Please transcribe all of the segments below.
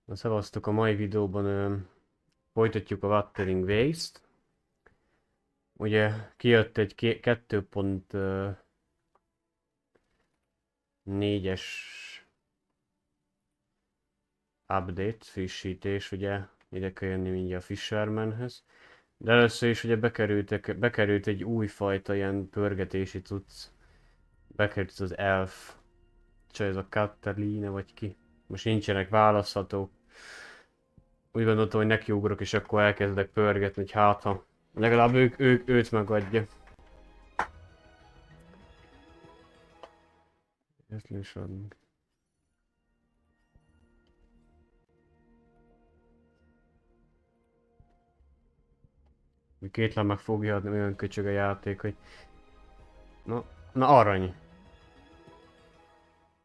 Na, szevasztok, a mai videóban folytatjuk a Wuthering Waste-t. Ugye kijött egy 2.4-es update, frissítés, ugye ide kell jönni mindjárt a Fishermanhez. De először is ugye bekerült egy újfajta ilyen pörgetési cucc. Bekerült az elf, csak ez a Katalina vagy ki. Most nincsenek választhatók. Úgy gondoltam, hogy nekiugrok és akkor elkezdek pörgetni, hogy hát ha legalább őt megadja. Ezt le is adunk. Kétlen meg fogja adni, olyan köcsög a játék, hogy... Na arany.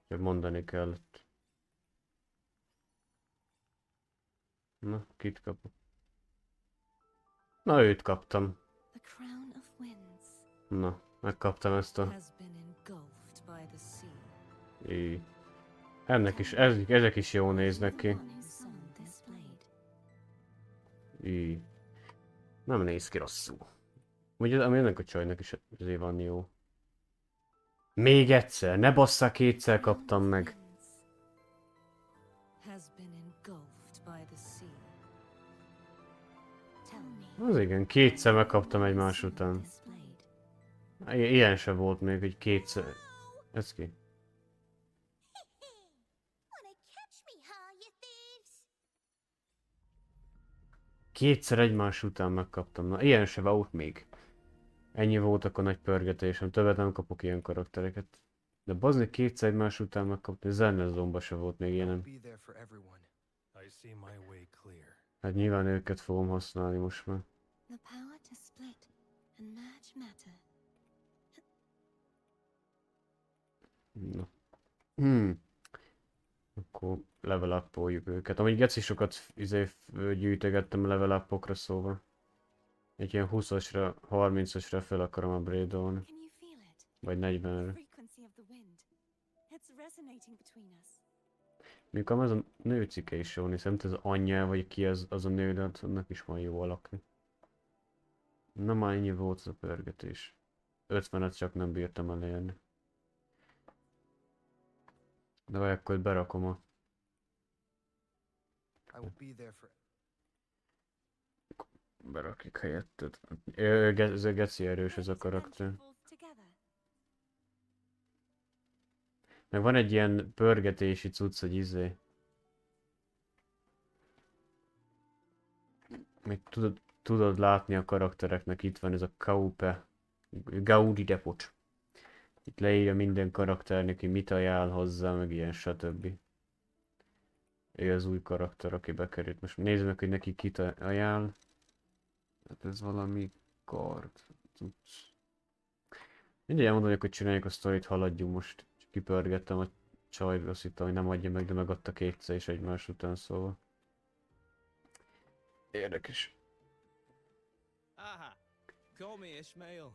Csak mondani kellett. Na, kit kapok? Na, őt kaptam. Na, megkaptam ezt a... Így. Ennek is, ezek is jól néznek ki. Így. Nem néz ki rosszul. Ugye, ami ennek a csajnak is azért van jó. Még egyszer, ne basszak, kétszer kaptam meg. Az igen, kétszer megkaptam egymás után. Ilyen se volt még, hogy kétszer... Ez ki? Kétszer egymás után megkaptam. Na, ilyen se volt még. Ennyi volt akkor nagy pörgetésem. Többet nem kapok ilyen karaktereket. De bazni kétszer egymás után megkapni. Zene zomba se volt még ilyenem. Hát nyilván őket fogom használni most már. Na. Akkor level up-oljuk őket. Amíg geci sokat gyűjtögettem level up-okra, szóval. Egy ilyen 20-asra, 30-asra fel akarom upgrade-olni. Vagy 40-re. Mikor az a nőcike is jól néz, nem az anyja, vagy ki az a nő, de annak is van jó alakni. Na már ennyi volt az a pörgetés. 50-et csak nem bírtam elérni. De vagy akkor berakom a... Berakjuk helyettet. Ez a geci erős ez a karakter. Meg van egy ilyen pörgetési cucc, hogy izé. Még tudod látni a karaktereknek, itt van ez a Kaupe. Gaudi Depot. Itt leírja minden karakternek, hogy mit ajánl hozzá, meg ilyen stb. Ő az új karakter, aki bekerült. Most nézzük meg, hogy neki kit ajánl. Hát ez valami kard. Mindegy, elmondom, hogy csináljuk a sztorit, haladjunk most. Kipörgettem a csajt, azt hittem, hogy nem adja meg, de megadta kétszer is egymás után, szóval. Érdekes. Aha! Call me Ishmael.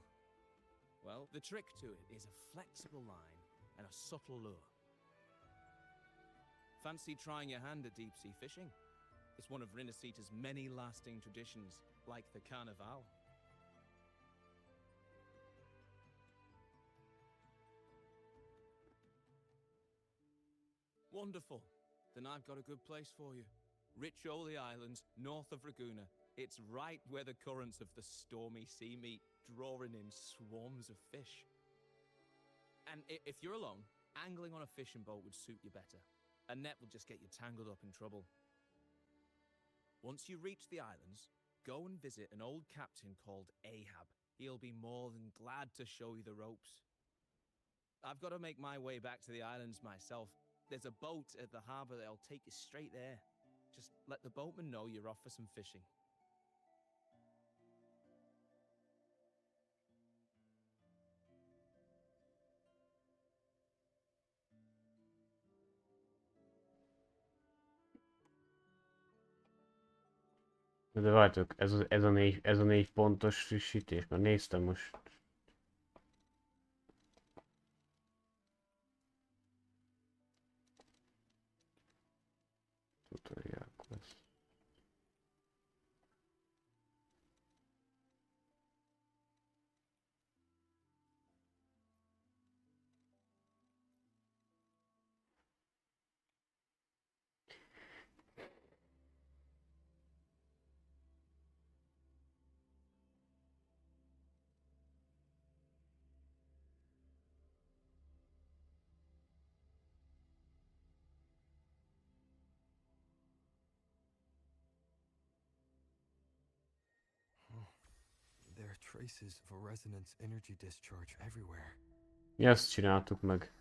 Well, the trick to it is a flexible line and a subtle lure. Fancy trying your hand at deep-sea fishing? It's one of Rinasita's many lasting traditions, like the Carnival. Wonderful. Then I've got a good place for you. Riccioli Islands, north of Ragusa. It's right where the currents of the stormy sea meet, drawing in swarms of fish. And if you're alone, angling on a fishing boat would suit you better. A net will just get you tangled up in trouble. Once you reach the islands, go and visit an old captain called Ahab. He'll be more than glad to show you the ropes. I've got to make my way back to the islands myself. There's a boat at the harbour that'll take you straight there. Just let the boatman know you're off for some fishing. De várjátok, ez a 4 pontos frissítés, mert néztem most. Tutorial. traces of a resonance energy discharge everywhere. Mi azt csináltuk meg.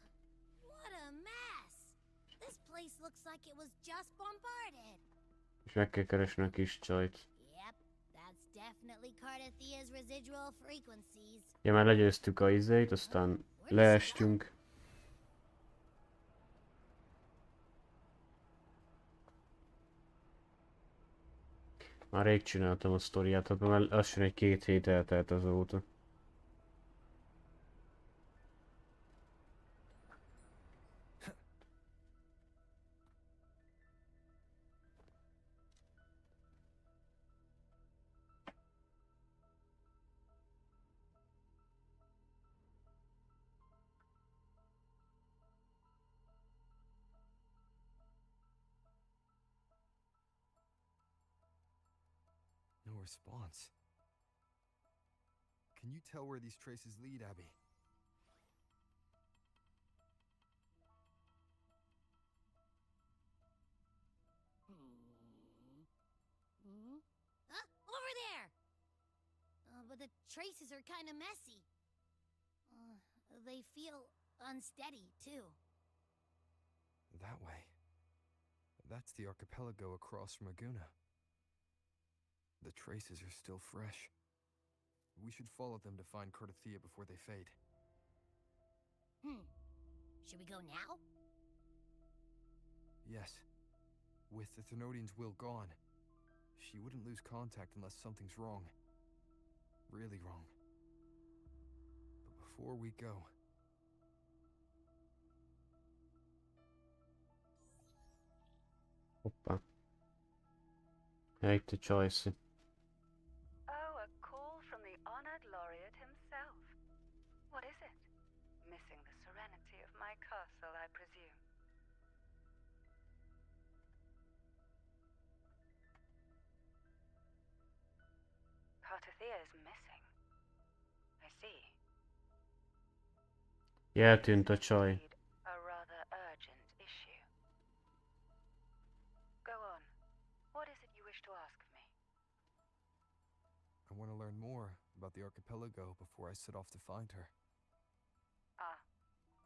What a mess! This place looks like it was just bombarded. És meg kell keresni a kis csajt. Yep, that's definitely Cardathia's residual frequencies. Ja, már legyőztük a izét, aztán leestünk. Már rég csináltam a sztoriát, tehát már lassan egy 2 hét eltelt azóta. No response. Can you tell where these traces lead, Abby? Over there! But the traces are kind of messy. They feel unsteady, too. That way. That's the archipelago across from Aréna. The traces are still fresh. We should follow them to find Cardathia before they fade. Should we go now? Yes. With the Thenodian's will gone, she wouldn't lose contact unless something's wrong. Really wrong. But before we go... Hoppá. Hate the choice. Oh, a call from the honored laureate himself. What is it? Missing the serenity of my castle, I presume. Cardathia is missing. I see. Eltűnt a csaj. Indeed, a rather urgent issue. Go on. What is it you wish to ask of me? I want to learn more about the archipelago before I set off to find her. Ah,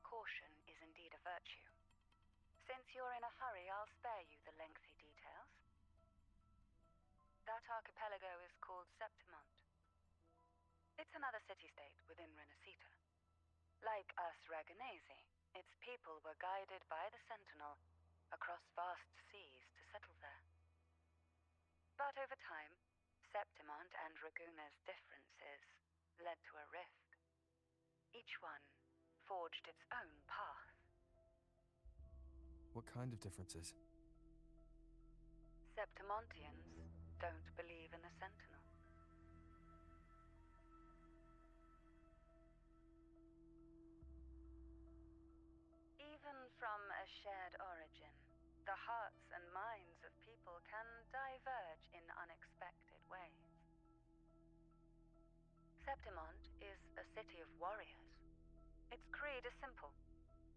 caution is indeed a virtue. Since you're in a hurry, I'll spare you the lengthy details. That archipelago is called Septimont. It's another city-state within Renacita. Like us Raganesi, its people were guided by the Sentinel across vast seas to settle there. But over time, Septimont and Raguna's differences led to a rift. Each one forged its own path. What kind of differences? Septimontians don't believe in the Sentinel. Even from a shared origin, the hearts and minds of people can diverge in unexpected ways. Septimont is a city of warriors. Its creed is simple,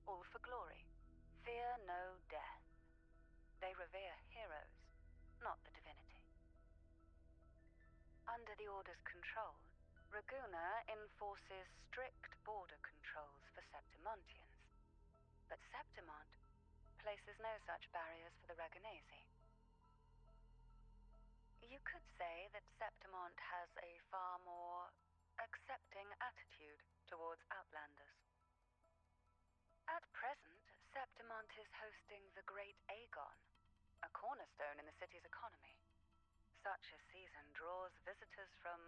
all for glory. Fear no death. They revere heroes, not the divinity. Under the Order's control, Raguna enforces strict border controls for Septimontians. But Septimont places no such barriers for the Raganesi. You could say that Septimont has a far more accepting attitude towards outlanders. At present, Septimont is hosting the Great Aegon, a cornerstone in the city's economy. Such a season draws visitors from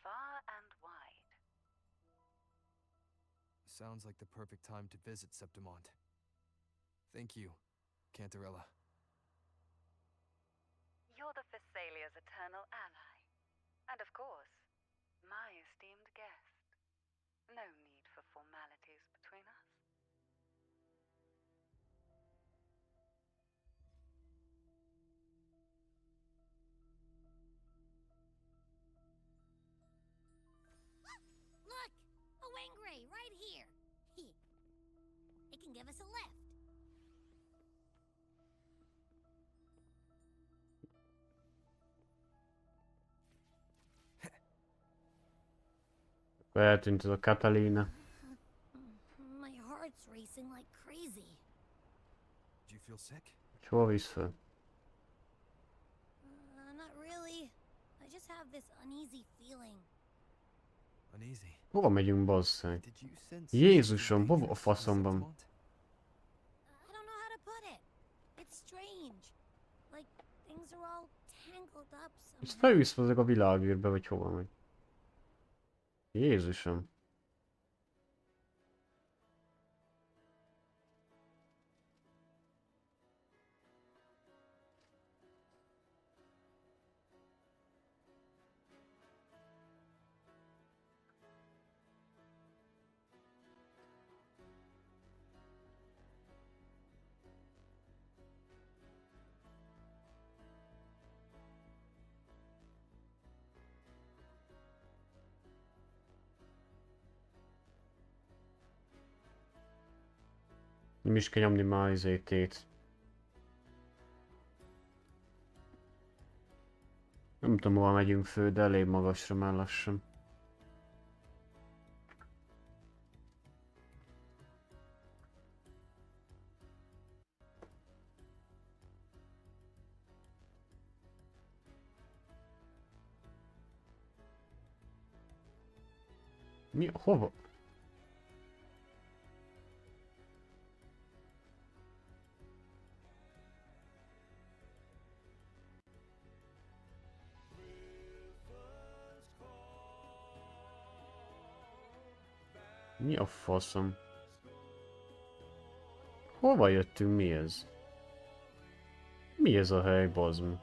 far and wide. Sounds like the perfect time to visit Septimont. Thank you, Cantarella. You're the Thessalia's eternal ally. And of course, my esteemed guest. No need for formalities between us. Look! A Wangray right here! It can give us a lift. Eltűnt ez a Catalina. My heart's racing like crazy. Do you feel sick? És hol visz föl? Not really. I just have this uneasy feeling. Uneasy. Hova megyünk, basszony? Did you sense Jézusom, something hova a dangerous in the faszomban? Septimont? I don't know how to put it. It's strange. Like things are all tangled up Ez somehow. felvisz ezek a világűrbe, vagy hova megy? Jézusom. Nem is kell nyomni már izétét. Nem tudom, hova megyünk föl, de elég magasra már lassan. Mi? Hova? Mi a faszom? Hova jöttünk, mi ez? Mi ez a hely, bazd meg?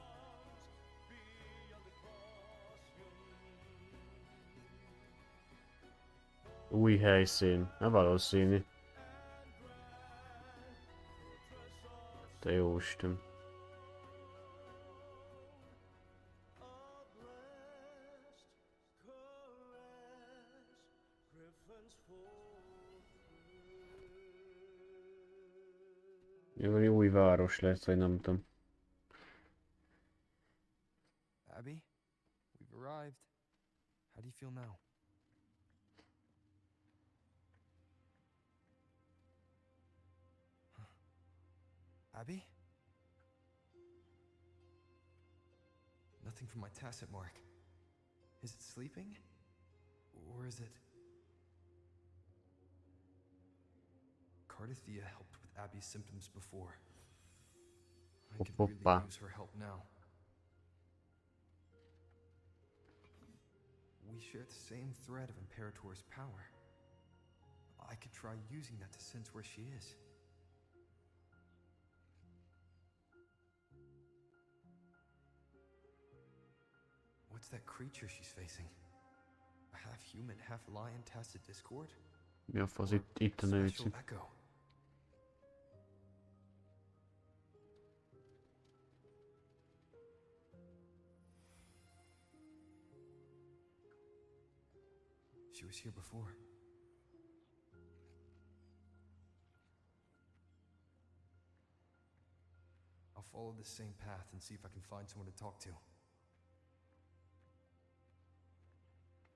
Új helyszín, ne valószínű. Te jó Isten. Valami új város lesz, vagy nem tudom. Abby, we've arrived. How do you feel now? Abby? Nothing from my tacit mark. Is it sleeping? Or is it... Cardathia helped with Abby's symptoms before. I could really Oppa. use her help now. We share the same thread of Imperator's power. I could try using that to sense where she is. What's that creature she's facing? A half-human, half-lion Tacit Discord? Mi a fasz, Or itt a special nőci. echo? She was here before. I'll follow the same path and see if I can find someone to talk to.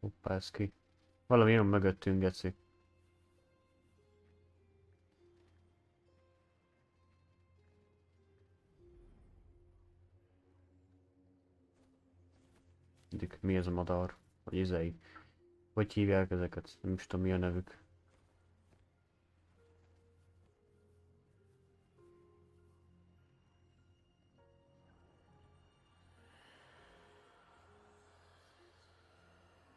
Hoppá, ez ki. Valami jön mögöttünk, geci. Mindig, mi ez a madár? Vagy izei? Hogy hívják ezeket? Nem is tudom, mi a nevük.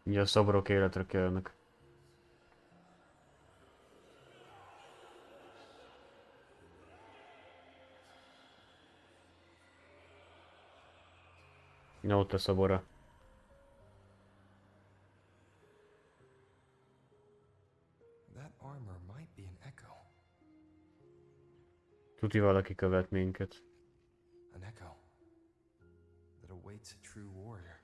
Ugye a szobrok életre kelnek. Na, ott a szobora. That armor might be an echo. Tuti valaki követ minket. An echo that awaits a true warrior.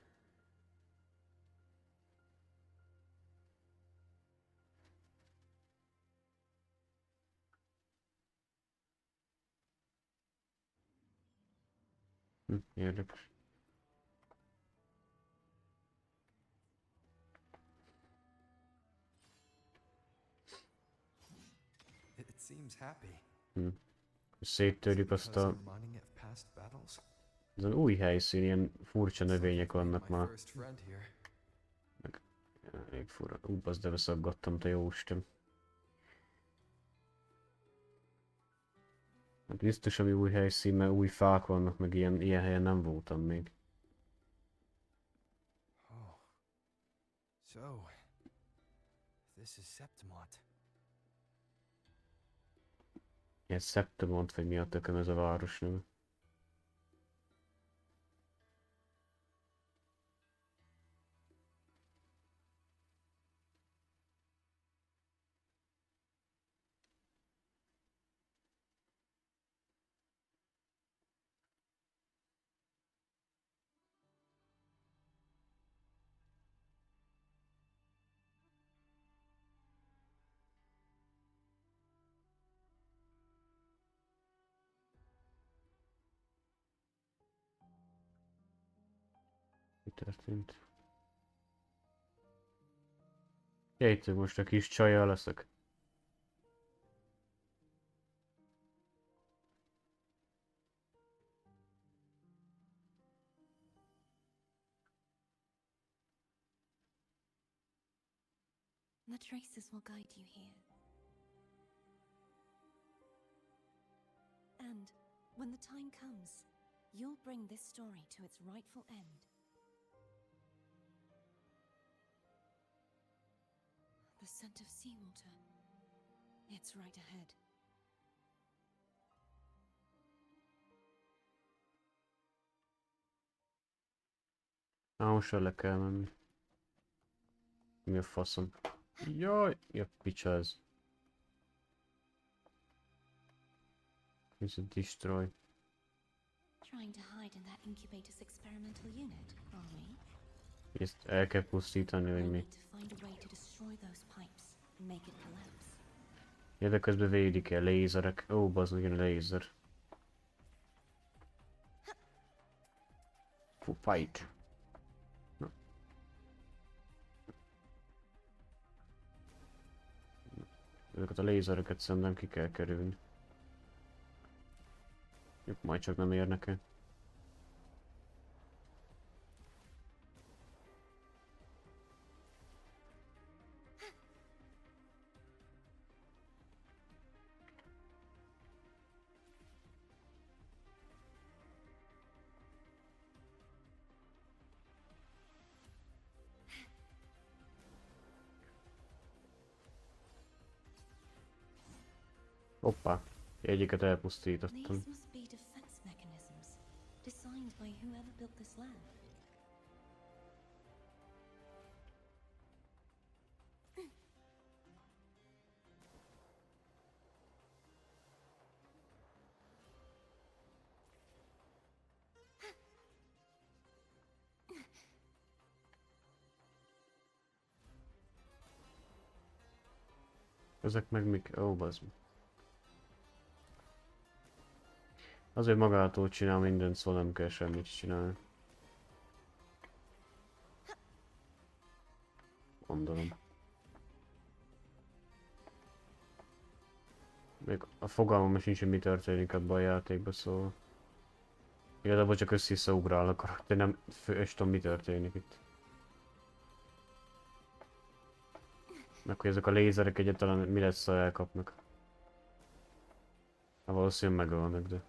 Érdekes. seems happy. Széttörjük azt Because a... I'm reminding it of past battles? Ez új helyszín, ilyen furcsa It's like növények I've made vannak my már. first friend here. Elég fura. Bazd, de beszaggattam, te jó Isten. Hát biztos, ami új helyszín, mert új fák vannak, meg ilyen helyen nem voltam még. Oh. So, this is Septimont. Ilyen Septimont, vagy mi a tököm ez a város neve. Mi történt? Jejtő, most a kis csajjal leszek. The traces will guide you here. And when the time comes, you'll bring this story to its rightful end. The scent of seawater. It's right ahead. Most le kell menni. Mi a faszom? Jaj, ja picsa ez. Ez a destroy. Trying to hide in that incubator's experimental unit, are we? Ezt el kell pusztítani, We'll vagy mi? need to find a way to destroy those pipes and make it collapse. Ja, de közben védik el lézerek. Ó, bazd, igen, lézer. Fú, fight. Na. Ezeket a lézereket szerintem ki kell kerülni. Ők majd csak nem érnek el. Hoppá, egyiket elpusztítottam. These must be defense mechanisms, designed by whoever built this land. Ezek meg mik? Ó, bazd. Azért magától csinál mindent, szóval nem kell semmit csinálni. Gondolom. Még a fogalmam sincs, hogy mi történik abban a játékban, szóval... Igazából csak össze-vissza ugrál a karakter, nem és tudom, mi történik itt. Meg hogy ezek a lézerek egyáltalán mi lesz, ha elkapnak. Hát valószínűleg megölnek, de...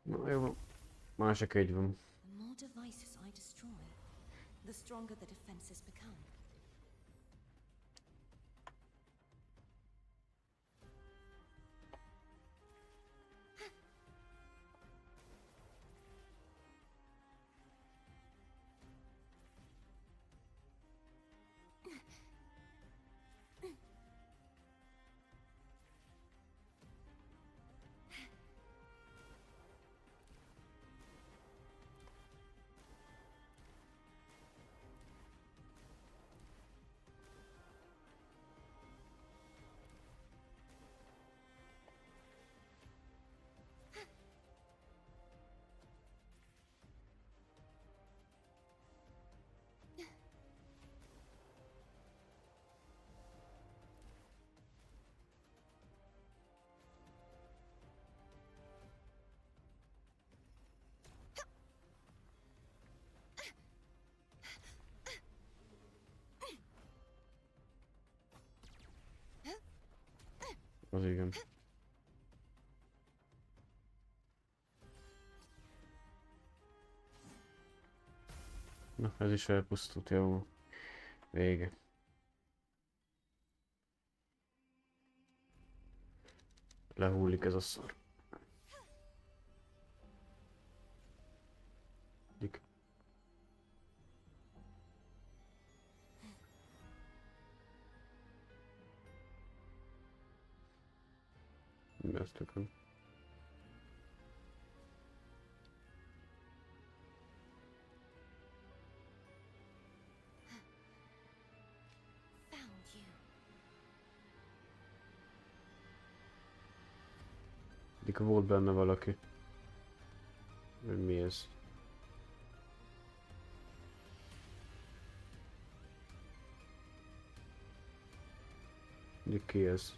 Na jó, másik egy van. The more devices I destroy, the stronger the defenses become. Az igen. Na, ez is elpusztult, jó. Vége. Lehullik ez a szar. Dik. Mi ezt tökön? Found you. Dik, volt benne valaki. Mi ez? Dik, ki ez?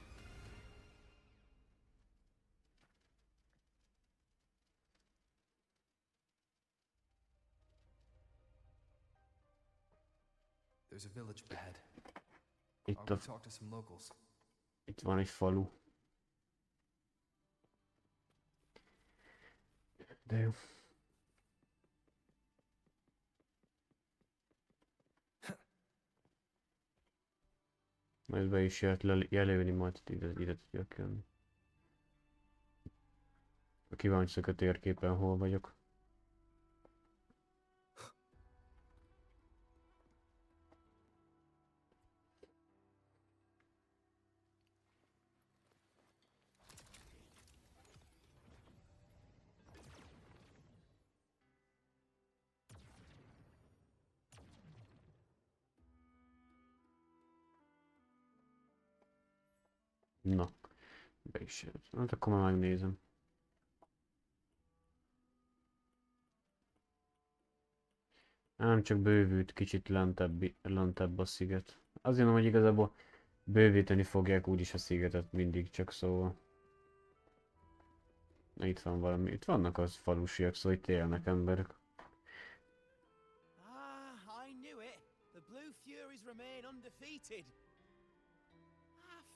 There's a village ahead. Itt, I'll go talk to some locals. itt van egy falu. De jó. Majd be is jött jelölni, majd ide tudjak jönni. Kíváncsiak a térképen, hol vagyok. Na, be is jött. Hát akkor már megnézem. Nem csak bővült kicsit lentebb a sziget. Azért mondom, hogy igazából bővíteni fogják úgyis a szigetet mindig, csak szóval. Na, itt van valami, itt vannak az falusiak, szóval itt élnek emberek. Ah, I knew it. The Blue Furies remain undefeated.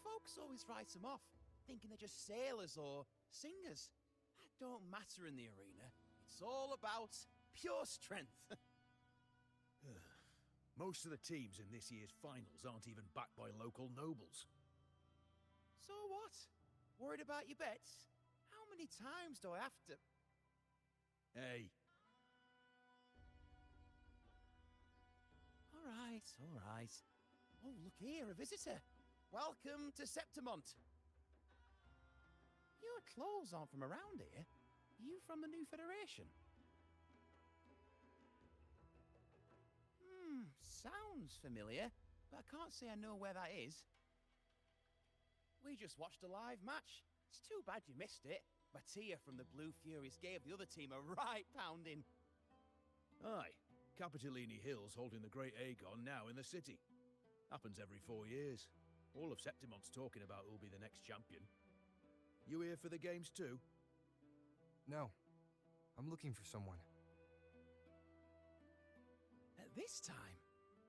Folks always write them off, thinking they're just sailors or singers. That don't matter in the arena. It's all about pure strength. Most of the teams in this year's finals aren't even backed by local nobles. So what? Worried about your bets? How many times do I have to... Hey, All right, all right. Oh, look here, a visitor. Welcome to Septimont. Your clothes aren't from around here. Are you from the New Federation? Sounds familiar, but I can't say I know where that is. We just watched a live match. It's too bad you missed it. Mattia from the Blue Furies gave the other team a right pounding. aye. Capitolini Hill's holding the Great Aegon now in the city. Happens every 4 years. All of Septimont's talking about who'll be the next champion. You here for the games too? No. I'm looking for someone. At this time,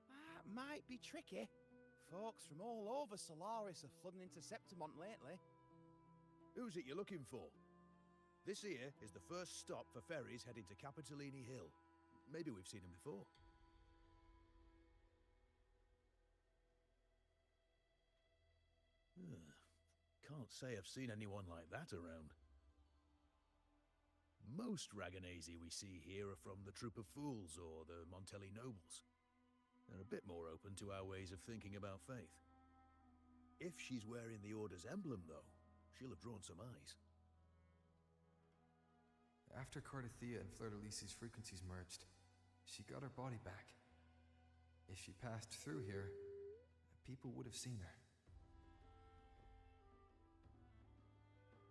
that might be tricky. Folks from all over Solaris are flooding into Septimont lately. Who's it you're looking for? This here is the first stop for ferries heading to Capitolini Hill. Maybe we've seen him before. Can't say I've seen anyone like that around. Most Raganesi we see here are from the Troop of Fools or the Montelli Nobles. They're a bit more open to our ways of thinking about faith. If she's wearing the Order's emblem, though, she'll have drawn some eyes. After Cardathia and Fleur-de-Lis's frequencies merged, she got her body back. If she passed through here, people would have seen her.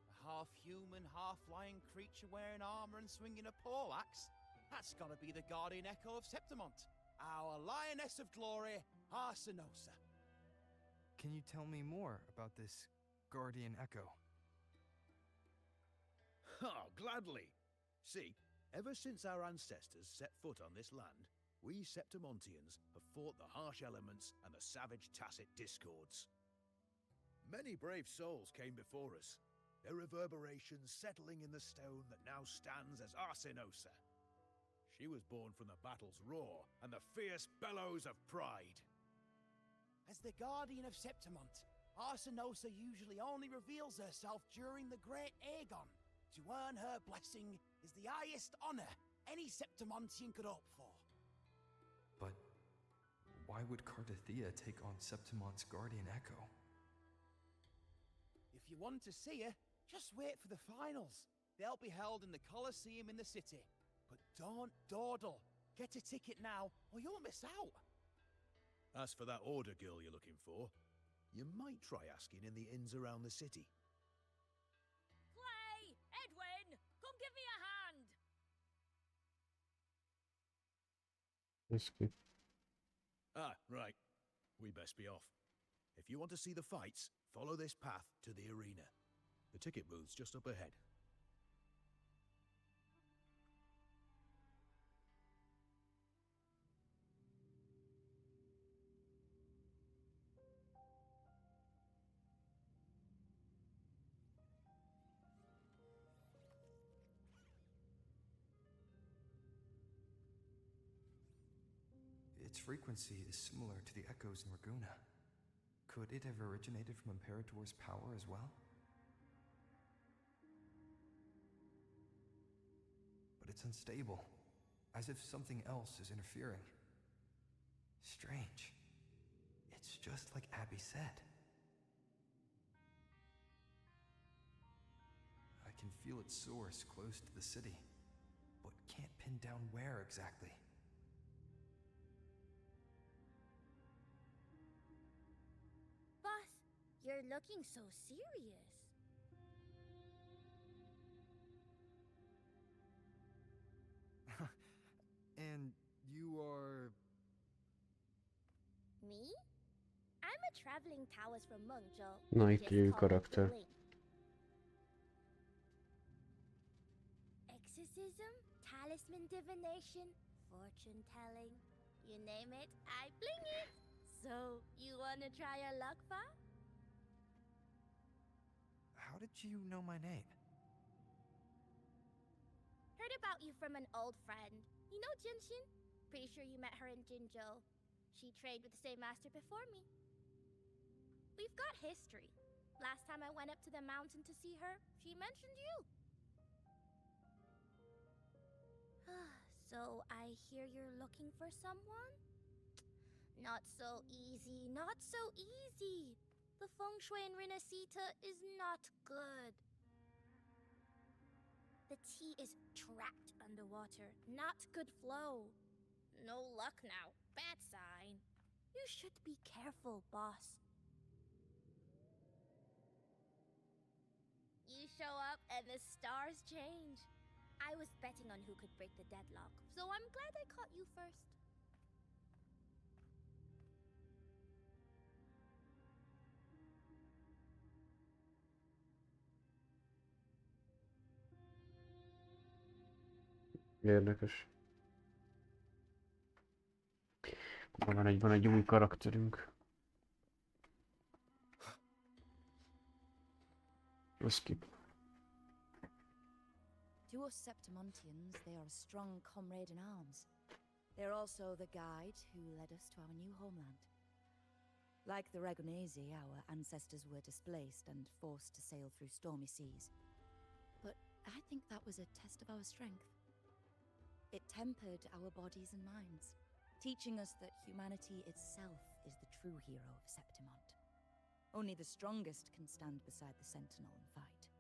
A half-human, half-lion creature wearing armor and swinging a poleaxe? That's gotta be the guardian echo of Septimont. Our lioness of glory, Arsinosa. Can you tell me more about this guardian echo? Oh, gladly. See, ever since our ancestors set foot on this land, we Septimontians have fought the harsh elements and the savage tacit discords. Many brave souls came before us, their reverberations settling in the stone that now stands as Arsinosa. She was born from the battle's roar and the fierce bellows of pride. As the guardian of Septimont, Arsinosa usually only reveals herself during the Great Aegon. To earn her blessing is the highest honor any Septimontian could hope for. But why would Cardathea take on Septimont's guardian echo? If you want to see her, just wait for the finals. They'll be held in the Colosseum in the city. But don't dawdle. Get a ticket now, or you'll miss out. As for that order girl you're looking for, you might try asking in the inns around the city. Clay! Edwin! Come give me a hand! Let's skip. Ah, right. We best be off. If you want to see the fights, follow this path to the arena. The ticket booth's just up ahead. Its frequency is similar to the echoes in Raguna. Could it have originated from Imperator's power as well? But it's unstable, as if something else is interfering. Strange. It's just like Abby said. I can feel its source close to the city, but can't pin down where exactly. Boss, you're looking so serious. And you are... Me? I'm a traveling Taoist from Mengzhou. Naipű Just call me karakter. Wuthering. Exorcism, talisman divination, fortune telling. You name it, I bling it. So, you wanna try your luck, Fa? How did you know my name? Heard about you from an old friend. You know Jinshin? Pretty sure you met her in Jinzhou. She trained with the same master before me. We've got history. Last time I went up to the mountain to see her, she mentioned you. So I hear you're looking for someone? Not so easy, not so easy. The feng shui in Renacita is not good. The tea is trapped underwater, not good flow. No luck now, bad sign. You should be careful, boss. You show up and the stars change. I was betting on who could break the deadlock, so I'm glad I caught you first. Érdekes. Van egy új karakterünk. Let's skip. To us Septimontians, they are a strong comrade in arms. They're also the guide who led us to our new homeland. Like the Ragunesi, our ancestors were displaced and forced to sail through stormy seas. But I think that was a test of our strength. It tempered our bodies and minds, teaching us that humanity itself is the true hero of Septimont. Only the strongest can stand beside the Sentinel and fight.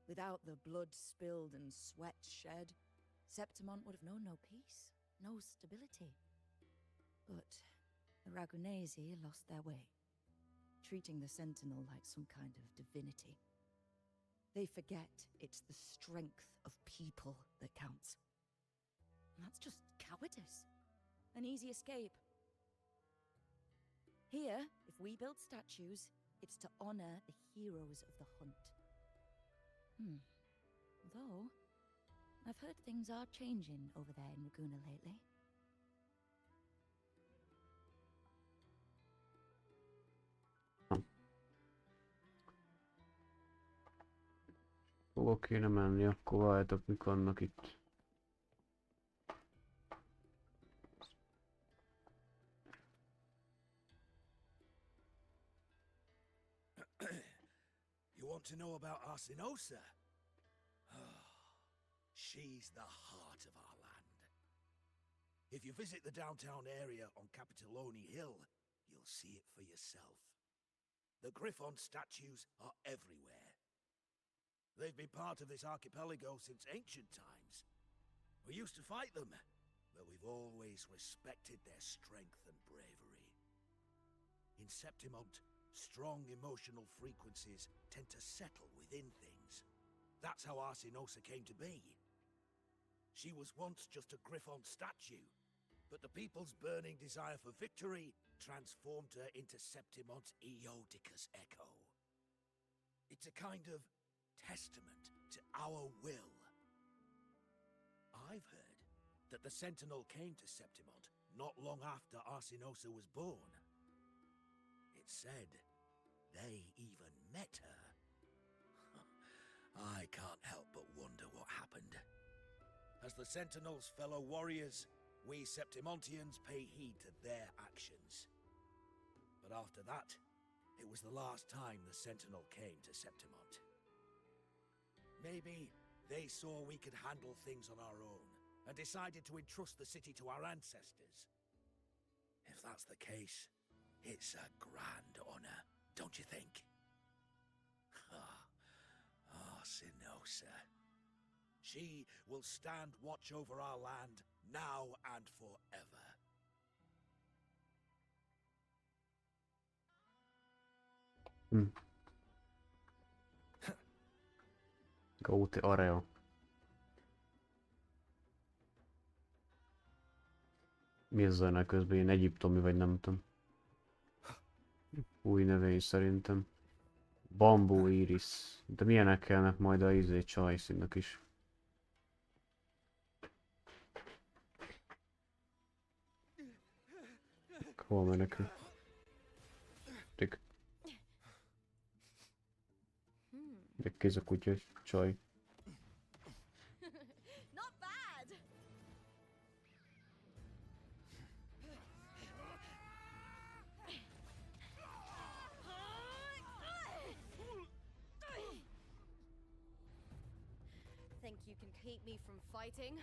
Without the blood spilled and sweat shed, Septimont would have known no peace, no stability. But the Ragunesi lost their way, treating the Sentinel like some kind of divinity. They forget it's the strength of people that counts. And that's just cowardice. An easy escape. Here, if we build statues, it's to honor the heroes of the hunt. Though, I've heard things are changing over there in Raguna lately. Hol kéne menni, akkor várjátok, mik vannak itt. You want to know about Arsinosa? She's the heart of our land. If you visit the downtown area on Capitolone Hill, you'll see it for yourself. The Griffon statues are everywhere. They've been part of this archipelago since ancient times. We used to fight them, but we've always respected their strength and bravery. In Septimont, strong emotional frequencies tend to settle within things. That's how Arsinosa came to be. She was once just a Griffon statue, but the people's burning desire for victory transformed her into Septimont's Eodicus echo. It's a kind of testament to our will. I've heard that the Sentinel came to Septimont not long after Arsinosa was born. It's said they even met her. I can't help but wonder what happened. As the Sentinel's fellow warriors, we Septimontians pay heed to their actions. But after that, it was the last time the Sentinel came to Septimont. Maybe they saw we could handle things on our own, and decided to entrust the city to our ancestors. If that's the case, it's a grand honor, don't you think? Arsinosa. She will stand watch over our land now and forever. Go to Aréna. Mi az zene közben? Ilyen egyiptomi vagy nem tudom. Új növény szerintem. Bambú iris. De milyenek kellnek majd a csajszínnek is. Hol menekül? Tik. De kéz a kutya, csaj. Not bad. Think you can keep me from fighting?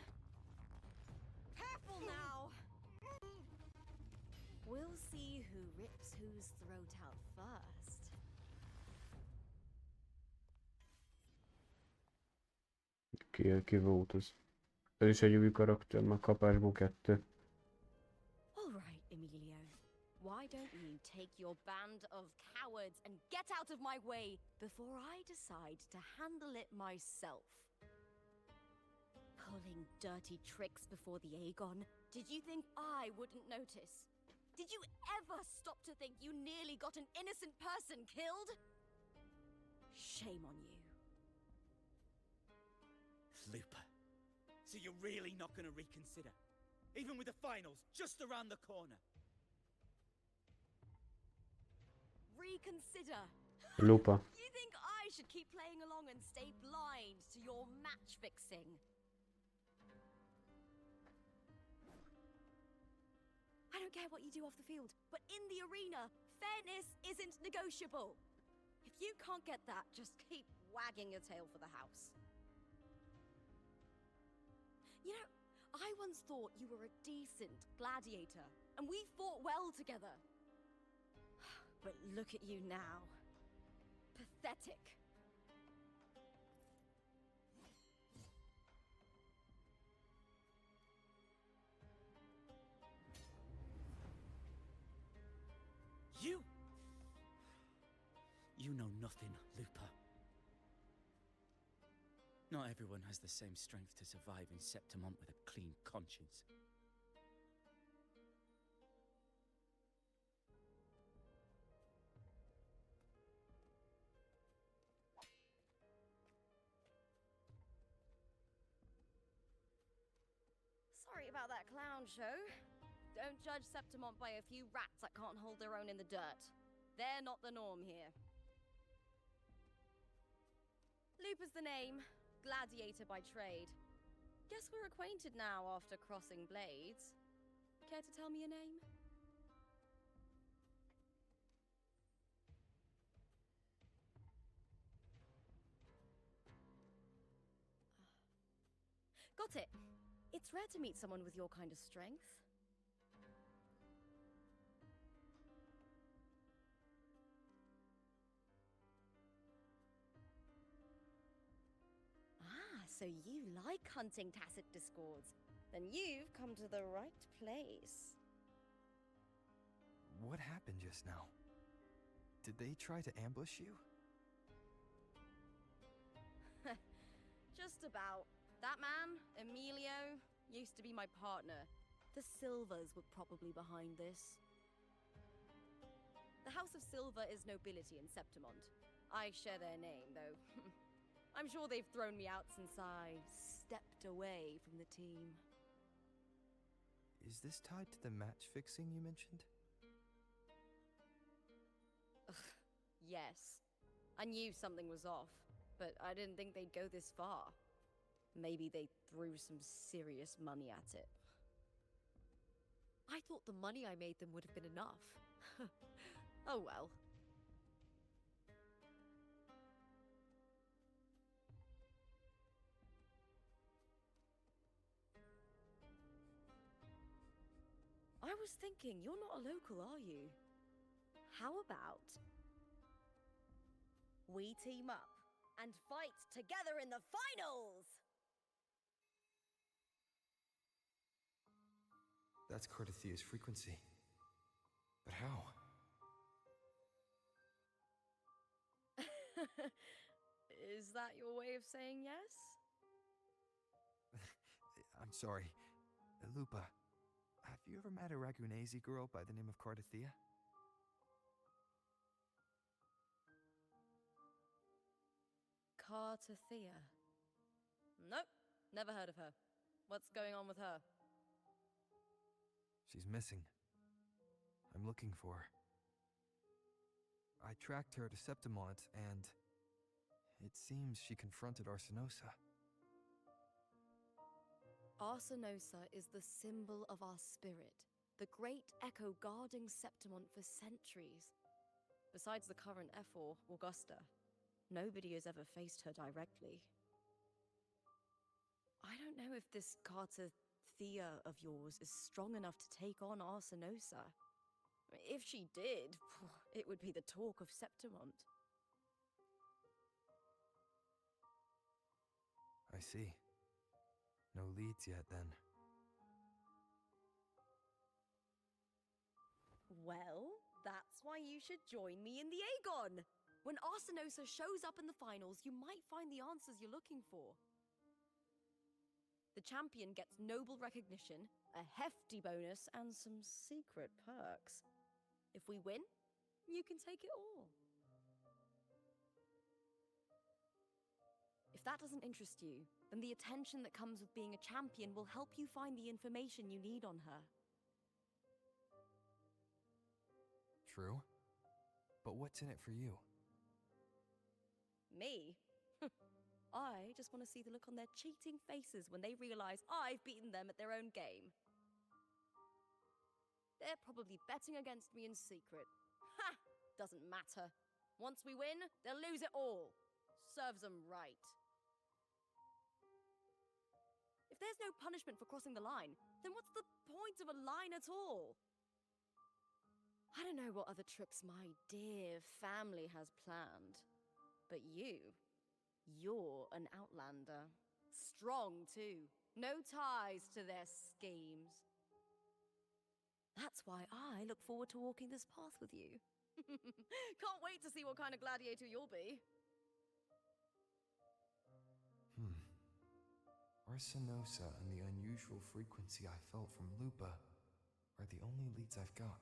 Careful now. We'll see who rips whose throat out first. Ki volt az? Ez is egy új karakter, meg kapásból 2. All right, Emilio. Why don't you take your band of cowards and get out of my way before I decide to handle it myself? Pulling dirty tricks before the Aegon? Did you think I wouldn't notice? Did you ever stop to think you nearly got an innocent person killed? Shame on you. Looper. So you're really not going to reconsider? Even with the finals just around the corner? Reconsider? Lupa. You think I should keep playing along and stay blind to your match fixing? I don't care what you do off the field, but in the arena, fairness isn't negotiable. If you can't get that, just keep wagging your tail for the house. You know, I once thought you were a decent gladiator, and we fought well together. But look at you now. Pathetic. You know nothing, Looper. Not everyone has the same strength to survive in Septimont with a clean conscience. Sorry about that clown show. Don't judge Septimont by a few rats that can't hold their own in the dirt. They're not the norm here. Looper's the name. gladiator by trade. Guess we're acquainted now after crossing blades. Care to tell me your name? Got it. It's rare to meet someone with your kind of strength. Ah, so you like hunting tacit discords. Then you've come to the right place. What happened just now? Did they try to ambush you? Just about. That man, Emilio, used to be my partner. The Silvers were probably behind this. The House of Silver is nobility in Septimont. I share their name, though. I'm sure they've thrown me out since I stepped away from the team. Is this tied to the match fixing you mentioned? Yes. I knew something was off, but I didn't think they'd go this far. Maybe they threw some serious money at it. I thought the money I made them would have been enough. Oh well. I was thinking, you're not a local, are you? How about we team up and fight together in the finals? That's Cardathia's frequency. But how? Is that your way of saying yes? I'm sorry. Lupa, have you ever met a Ragunese girl by the name of Cardathia? Cartathea? Nope, never heard of her. What's going on with her? She's missing. I'm looking for her. I tracked her to Septimont, and it seems she confronted Arsinosa. Arsinosa is the symbol of our spirit, the great echo guarding Septimont for centuries. Besides the current Ephor, Augusta, nobody has ever faced her directly. I don't know if this Cartathea of yours is strong enough to take on Arsinosa. If she did, it would be the talk of Septimont. I see. No leads yet, then. Well, that's why you should join me in the Aegon! When Arsinosa shows up in the finals, you might find the answers you're looking for. The champion gets noble recognition, a hefty bonus, and some secret perks. If we win, you can take it all. If that doesn't interest you, then the attention that comes with being a champion will help you find the information you need on her. True. But what's in it for you? Me? I just want to see the look on their cheating faces when they realize I've beaten them at their own game. They're probably betting against me in secret. Ha! Doesn't matter. Once we win, they'll lose it all. Serves them right. If there's no punishment for crossing the line, then what's the point of a line at all? I don't know what other tricks my dear family has planned, but you're an outlander. Strong, too. No ties to their schemes. That's why I look forward to walking this path with you. Can't wait to see what kind of gladiator you'll be. Arsinosa and the unusual frequency I felt from Lupa are the only leads I've got.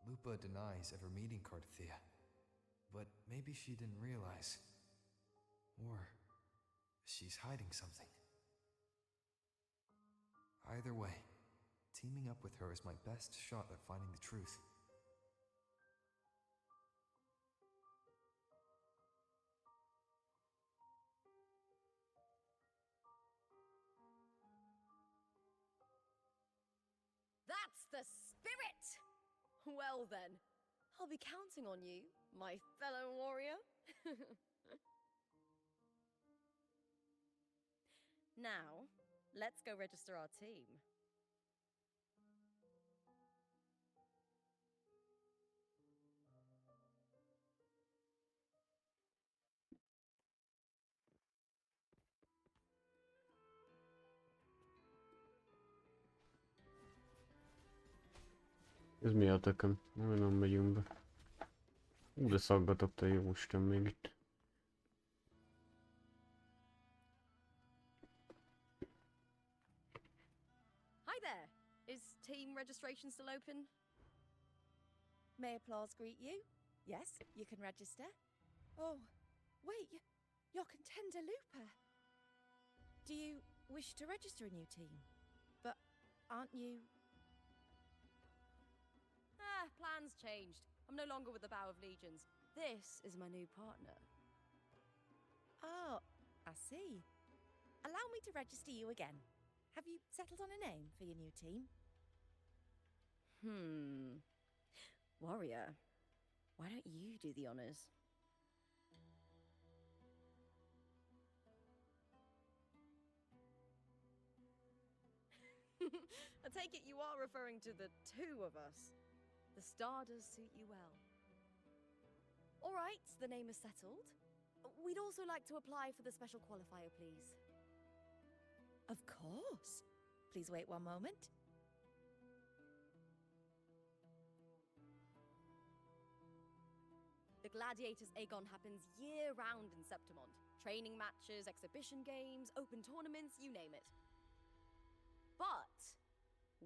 Lupa denies ever meeting Cardathia, but maybe she didn't realize. Or she's hiding something. Either way, teaming up with her is my best shot at finding the truth. the spirit! Well then, I'll be counting on you, my fellow warrior. Now, let's go register our team. Ez mi a tököm? Nem megyünk be. De szaggatok te jó Isten még itt. Hi there! Is team registration still open? May applause greet you? Yes, you can register. Oh, wait, you're Contender Looper. Do you wish to register a new team? But aren't you... Plans changed. I'm no longer with the Bow of Legions. This is my new partner. Oh, I see. Allow me to register you again. Have you settled on a name for your new team? Warrior, why don't you do the honors? I take it you are referring to the two of us. The star does suit you well. All right, the name is settled. We'd also like to apply for the special qualifier, please. Of course. Please wait one moment. The Gladiators Aegon happens year-round in Septimont. Training matches, exhibition games, open tournaments, you name it. But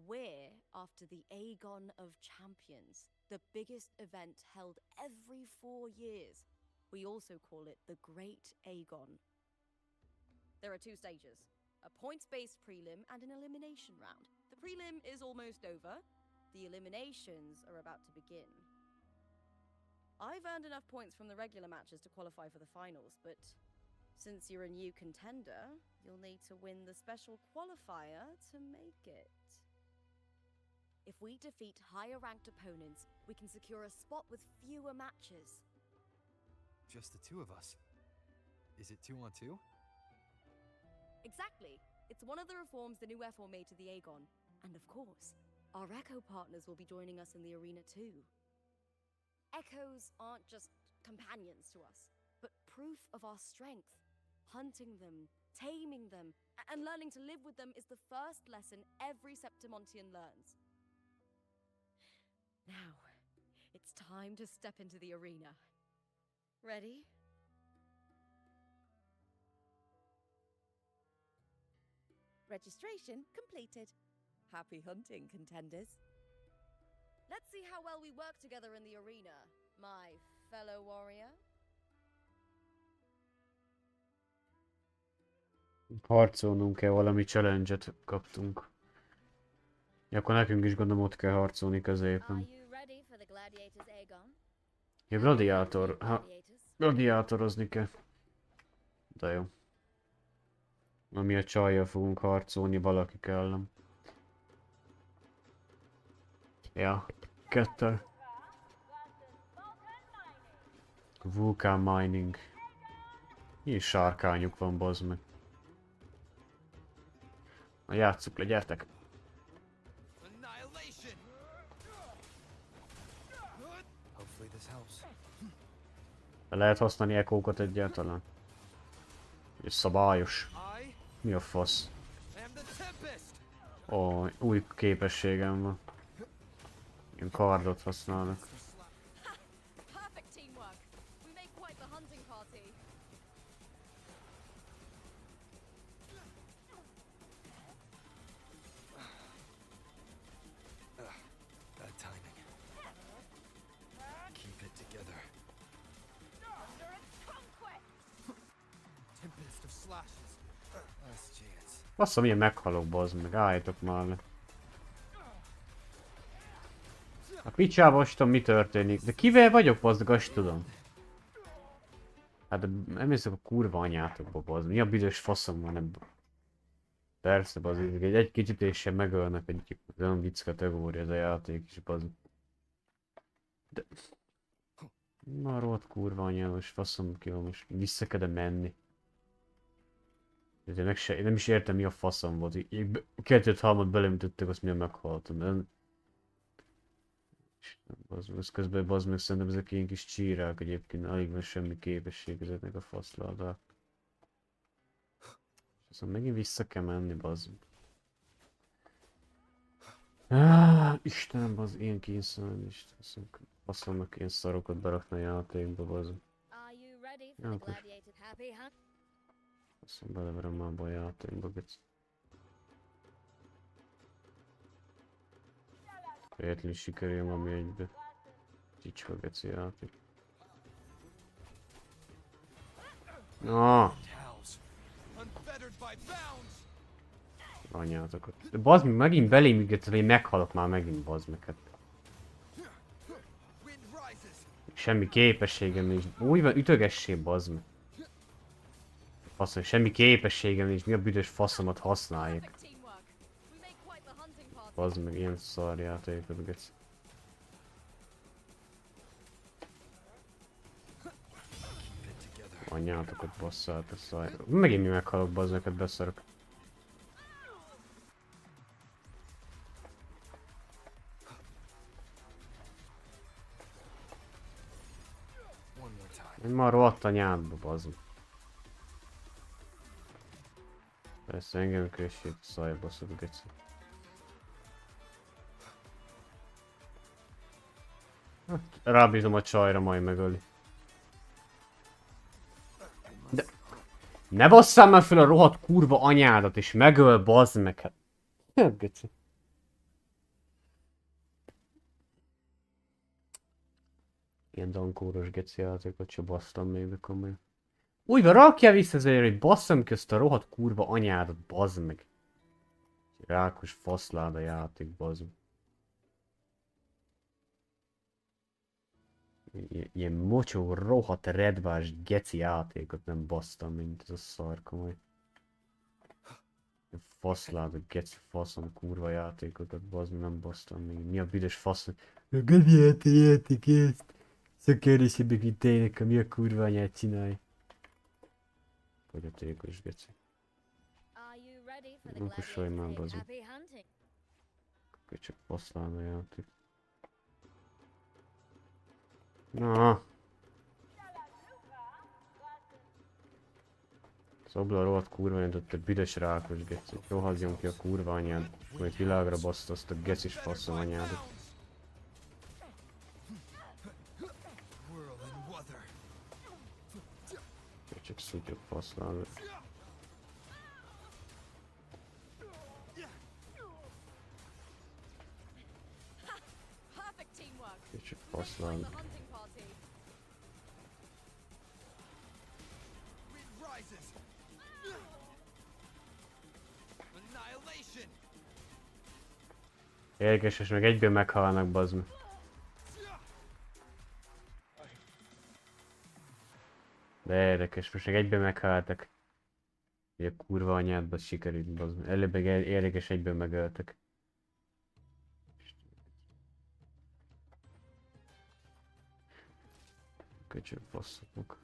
we're after the Aegon of Champions, the biggest event held every 4 years. We also call it the Great Aegon. There are 2 stages, a points-based prelim and an elimination round. The prelim is almost over. The eliminations are about to begin. I've earned enough points from the regular matches to qualify for the finals, but since you're a new contender, you'll need to win the special qualifier to make it. If we defeat higher-ranked opponents, we can secure a spot with fewer matches. Just the 2 of us. Is it 2-on-2? Exactly. It's one of the reforms the new F4 made to the Aegon. And of course, our Echo partners will be joining us in the arena too. Echoes aren't just companions to us, but proof of our strength. Hunting them, taming them, and learning to live with them is the first lesson every Septimontian learns. Now, it's time to step into the arena. Ready? Registration completed. Happy hunting, contenders. Let's see how well we work together in the arena, my fellow warrior. Harcolnunk kell, valami challenge-et kaptunk. Ja, akkor nekünk is gondolom ott kell harcolni középen. Ja, gladiátor. Gladiátorozni kell. De jó. Ami a csajjal fogunk harcolni valaki ellen. Ja, 2. Vulcan mining. Mi sárkányuk van, bazd meg. Na játsszuk le, gyertek! De lehet használni ekókat egyáltalán? És szabályos. Mi a fasz? Ó, új képességem van. Ilyen kardot használnak. Bassza, milyen meghalok, bazd meg, álljatok már le. A picsába azt tudom, mi történik. De kivel vagyok, bazd, azt tudom. Hát nem hiszek a kurva anyátokba, bazd. Mi a büdös faszom van ebben? Persze, bazd, egy kicsit és sem megölnek egy olyan vicc kategória ez a játék is, bazd. De... Na, rohadt kurva anyjános, faszom ki van most, vissza kell menni. De én nem is értem mi a faszom volt, így kettőt halmat beleütöttek, azt milyen meghaltam. De... Az közben bazd meg szerintem ezek ilyen kis csírák egyébként, alig van semmi képesség ezeknek a faszládák. Szóval megint vissza kell menni, bazd. Istenem, az ilyen kényszerűen is. Faszomnak ilyen szarokat berakni a játékba, bazd. Ja, akkor faszom beleverem már a játékba, gec. Véletlenül sikerül ami egybe. Csicska geci játék. Na! Anyátokat. De bazd meg, megint belém ügetsz, hogy én meghalok már megint, bazd meg. Hát. Semmi képességem nincs. Úgy van, ütögessé, bazd meg. Faszom, semmi képességem nincs, mi a büdös faszomat használják. Bazd meg, ilyen szarjátékot ügetsz. Anyátokat basszált a szaj. Megint mi meghalok, bazd meg, hát beszarok. Én már rohadt a nyádba, bazd. Persze engem kösség szajba szok, geci. Hát, rábízom a csajra, majd megöli. De... Ne basszál már fel a rohadt kurva anyádat, és megöl, bazd meg, hát. Hát, geci. Ilyen dankóros geci játékot se basztam még, de komolyan. Úgy van, rakjál vissza azért, hogy basszam ki ezt a rohadt kurva anyádat, bazd meg. Rákos faszláda játék, bazd meg. Ilyen mocsó, rohadt redvás geci játékot nem basztam, mint ez a szar, komoly. Faszláda, geci faszom, kurva játékokat, bazd meg, nem basztam még. Mi a büdös faszom? A geci játék ezt. Szökeresebbek, mint te nekem, mi a kurva anyát csinálj? Fogyatékos geci. Nem kussolj már, bazd meg. Csak faszláda játék. Na. Szobla a rohadt kurva anyád, te büdös rákos geci. Rohadjon ki a kurva anyád, majd világra baszta azt a gecis faszom anyádat. Csak szutyok faszládat. Csak faszládat. Érdekes, és meg egyből meghalnak, bazd meg. De érdekes, most meg egyből meghaltak. Ugye a kurva anyádba sikerült, bazd meg. Előbb meg érdekes, egyből megöltek. Köcsög basszokok.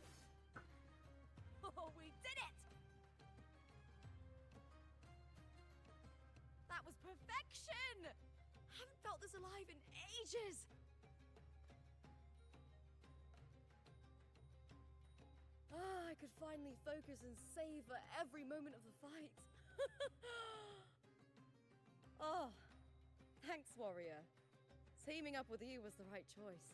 Alive in ages! I could finally focus and savor every moment of the fight. Oh, thanks, warrior. Teaming up with you was the right choice.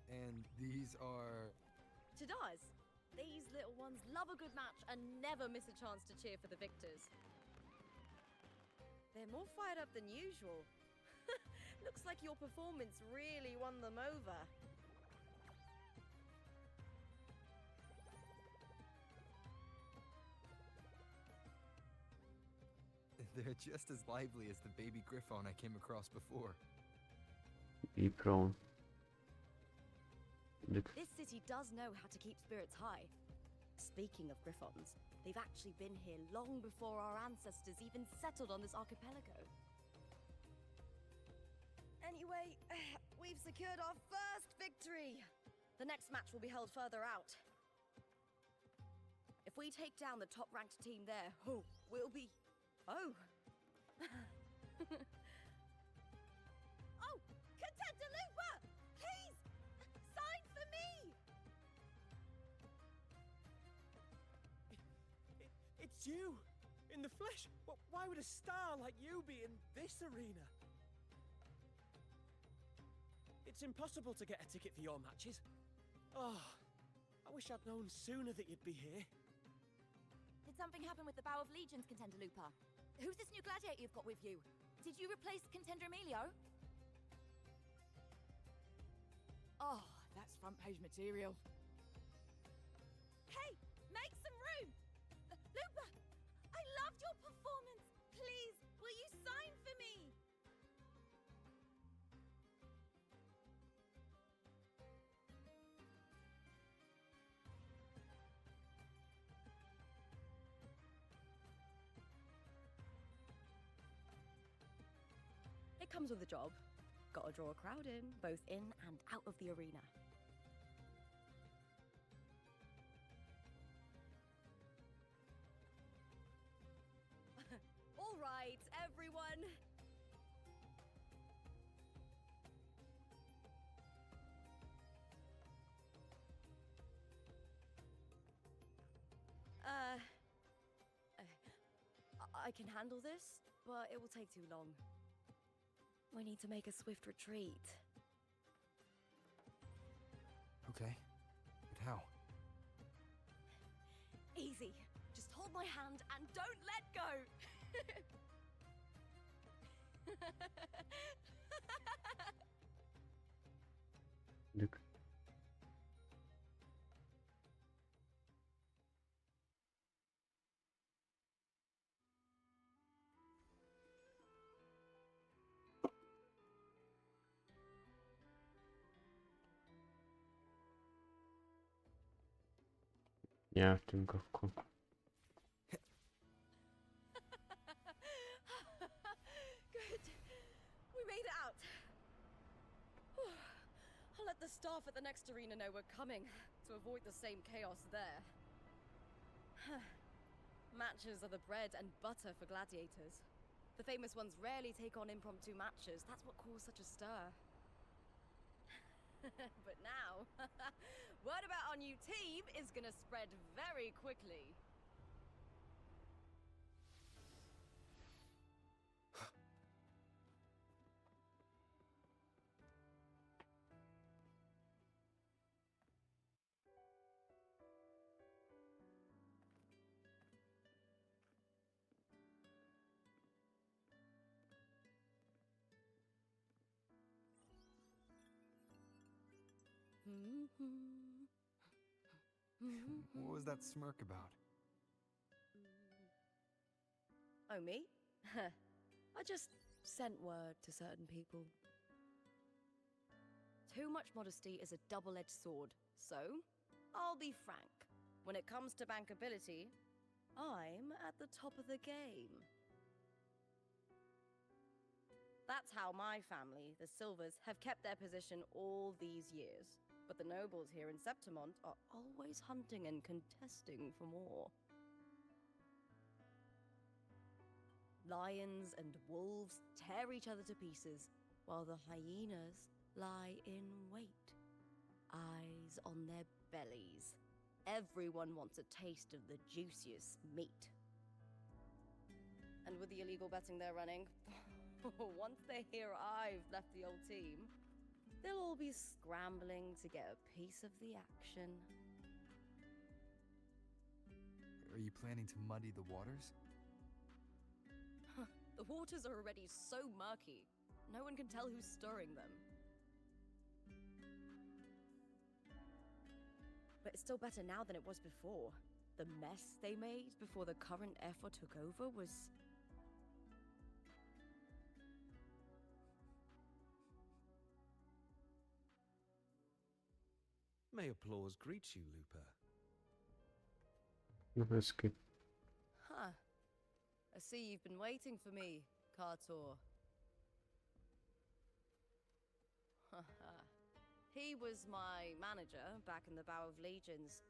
And these are... Chadars. These little ones love a good match and never miss a chance to cheer for the victors. They're more fired up than usual. Looks like your performance really won them over. They're just as lively as the baby griffon I came across before. Be prone. This city does know how to keep spirits high. Speaking of Griffons, they've actually been here long before our ancestors even settled on this archipelago. Anyway, we've secured our first victory. The next match will be held further out. If we take down the top-ranked team there, we'll be... Oh! Oh! Contender Lupa! Please! Sign for me! It's you! In the flesh! Why would a star like you be in this arena? It's impossible to get a ticket for your matches. Oh, I wish I'd known sooner that you'd be here. Did something happen with the Bow of Legions, Contender Lupa? Who's this new gladiator you've got with you? Did you replace Contender Emilio? Oh, that's front page material. Hey, make some room! Lupa, I loved your performance. Please, will you sign for me? It comes with a job. Gotta draw a crowd in, both in and out of the arena. All right, everyone. I can handle this, but it will take too long. We need to make a swift retreat. Okay, but how? Easy. Just hold my hand and don't let go. Look. Nyertünk akkor. Good. We made it out. I'll let the staff at the next arena know we're coming to avoid the same chaos there. Matches are the bread and butter for gladiators. The famous ones rarely take on impromptu matches. That's what caused such a stir. But now, word about our new team is gonna spread very quickly. What was that smirk about? Oh, me? I just sent word to certain people. Too much modesty is a double-edged sword, so I'll be frank. When it comes to bankability, I'm at the top of the game. That's how my family, the Silvers, have kept their position all these years. But the nobles here in Septimont are always hunting and contesting for more. Lions and wolves tear each other to pieces, while the hyenas lie in wait, eyes on their bellies. Everyone wants a taste of the juiciest meat. And with the illegal betting they're running, once they hear I've left the old team, they'll all be scrambling to get a piece of the action. Are you planning to muddy the waters? The waters are already so murky, no one can tell who's stirring them. But it's still better now than it was before. The mess they made before the current effort took over was... May applause greet you, Looper. Ez ki. Huh. I see you've been waiting for me, Kartor. He was my manager back in the Bow of Legions.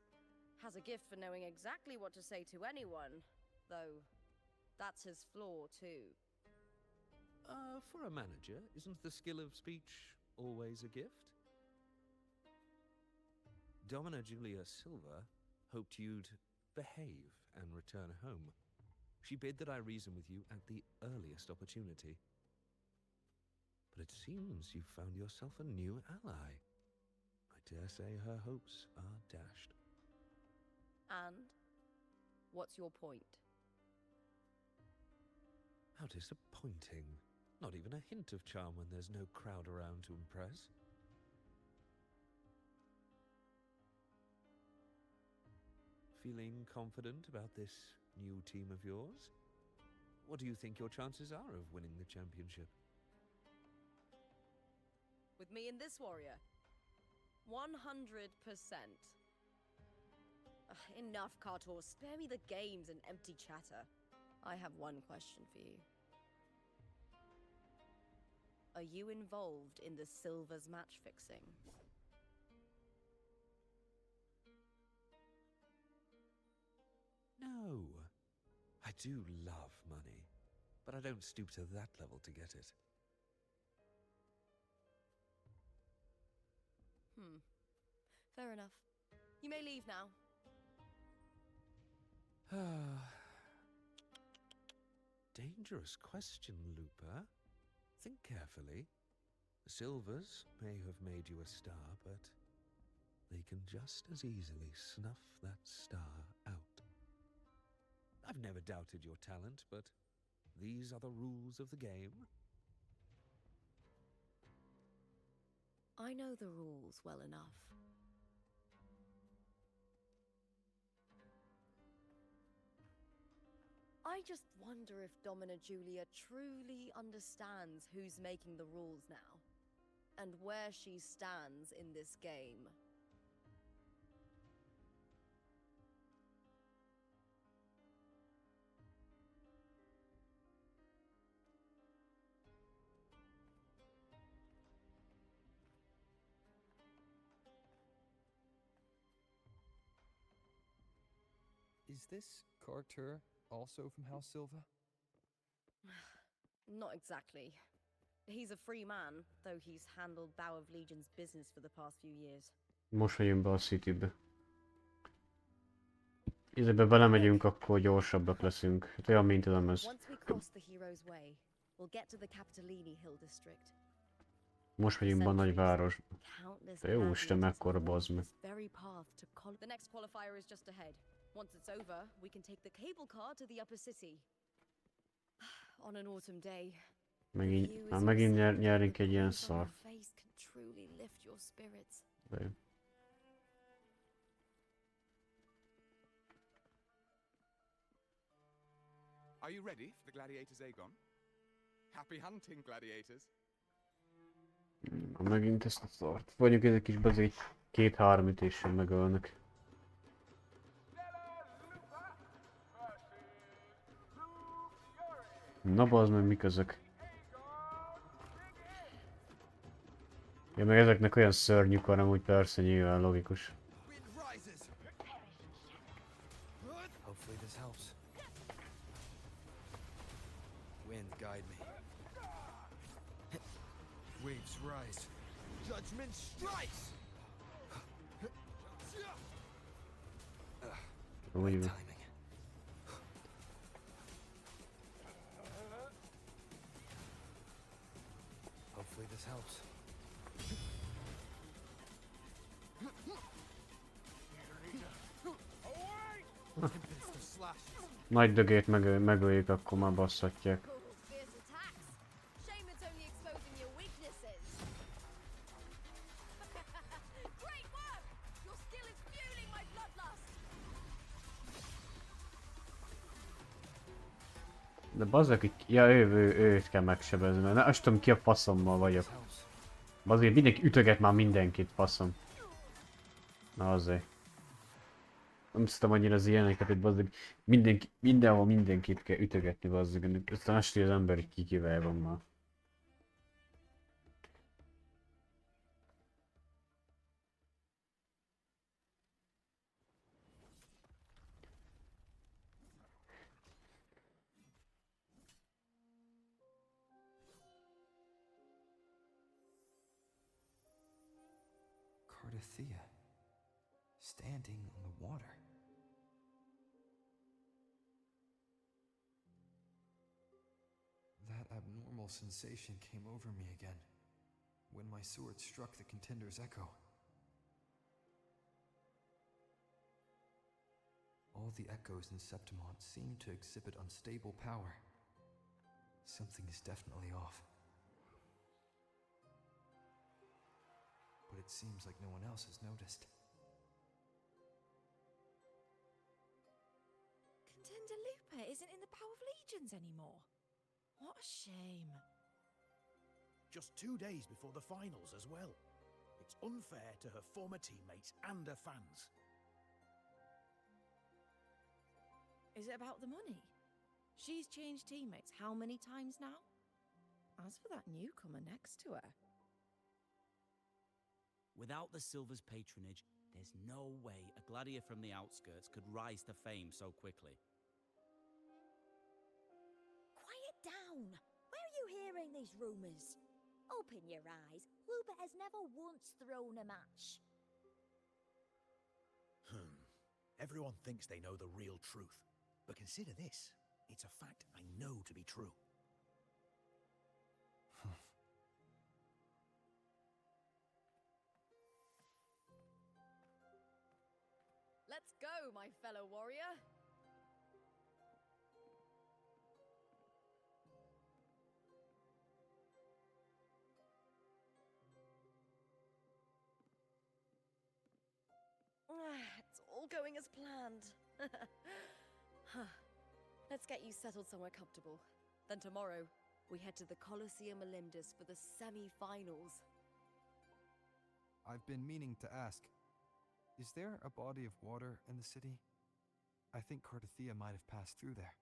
Has a gift for knowing exactly what to say to anyone, though that's his flaw too. For a manager, isn't the skill of speech always a gift? Domina Julia Silva hoped you'd behave and return home. She bid that I reason with you at the earliest opportunity. But it seems you've found yourself a new ally. I dare say her hopes are dashed. And? What's your point? How disappointing. Not even a hint of charm when there's no crowd around to impress. Feeling confident about this new team of yours? What do you think your chances are of winning the championship? With me and this warrior? 100%. Enough, Kartor. Spare me the games and empty chatter. I have one question for you. Are you involved in the Silver's match fixing? No. I do love money, but I don't stoop to that level to get it. Fair enough. You may leave now. Dangerous question, Looper. Think carefully. The Silvers may have made you a star, but they can just as easily snuff that star out. I've never doubted your talent, but these are the rules of the game. I know the rules well enough. I just wonder if Domina Julia truly understands who's making the rules now, and where she stands in this game. Is this Kartor also from House Silva? Not exactly. He's a free man, though he's handled Bow of Legion's business for the past few years. Most megyünk be a Citybe. Ezekbe belemegyünk, akkor gyorsabbak leszünk. Hát olyan, mint tudom ez. Once we cross the hero's way, we'll get to the Capitolini Hill district. Most megyünk be a nagyvárosba. De jó Isten, mekkora bazd meg. The next qualifier is just ahead. Once it's over, we can take the cable car to the upper city. On an autumn day. Megint nyerünk egy ilyen szar. De. Are you ready for the gladiators, Aegon? Happy hunting, gladiators. Megint ezt a szart. Vagyunk ezek kis bazék, 2-3 ütéssel megölnek. Na bazd meg, mik ezek? Ja, meg ezeknek olyan szörnyük van, amúgy persze nyilván logikus. Hopefully this helps. Wind guide me. Waves rise. Judgment strikes. Right timing. Hopefully this helps. Nagy dögét megöljük, akkor már basszhatják. De bazzak itt... Ja, őt kell megsebezni, mert nem tudom ki a faszommal vagyok. Azért mindenki ütöget már mindenkit, faszom. Na azért. Nem szedtem annyira az ilyeneket, hogy bazdmeg mindenhol mindenkit kell ütögetni bazdmeg. Aztán azt tudja az ember, hogy ki kivel van már. Cardathea, standing on the water. That abnormal sensation came over me again, when my sword struck the contender's echo. All the echoes in Septimont seem to exhibit unstable power. Something is definitely off. But it seems like no one else has noticed. Contender Lupa isn't in the Power of Legions anymore. What a shame. Just 2 days before the finals as well. It's unfair to her former teammates and her fans. Is it about the money? She's changed teammates how many times now? As for that newcomer next to her... Without the Silver's patronage, there's no way a gladiator from the outskirts could rise to fame so quickly. Quiet down! Where are you hearing these rumours? Open your eyes. Lupa has never once thrown a match. Everyone thinks they know the real truth. But consider this. It's a fact I know to be true. Let's go, my fellow warrior. It's all going as planned. Let's get you settled somewhere comfortable. Then tomorrow, we head to the Colosseum Olympus for the semi-finals. I've been meaning to ask, is there a body of water in the city? I think Cardathea might have passed through there.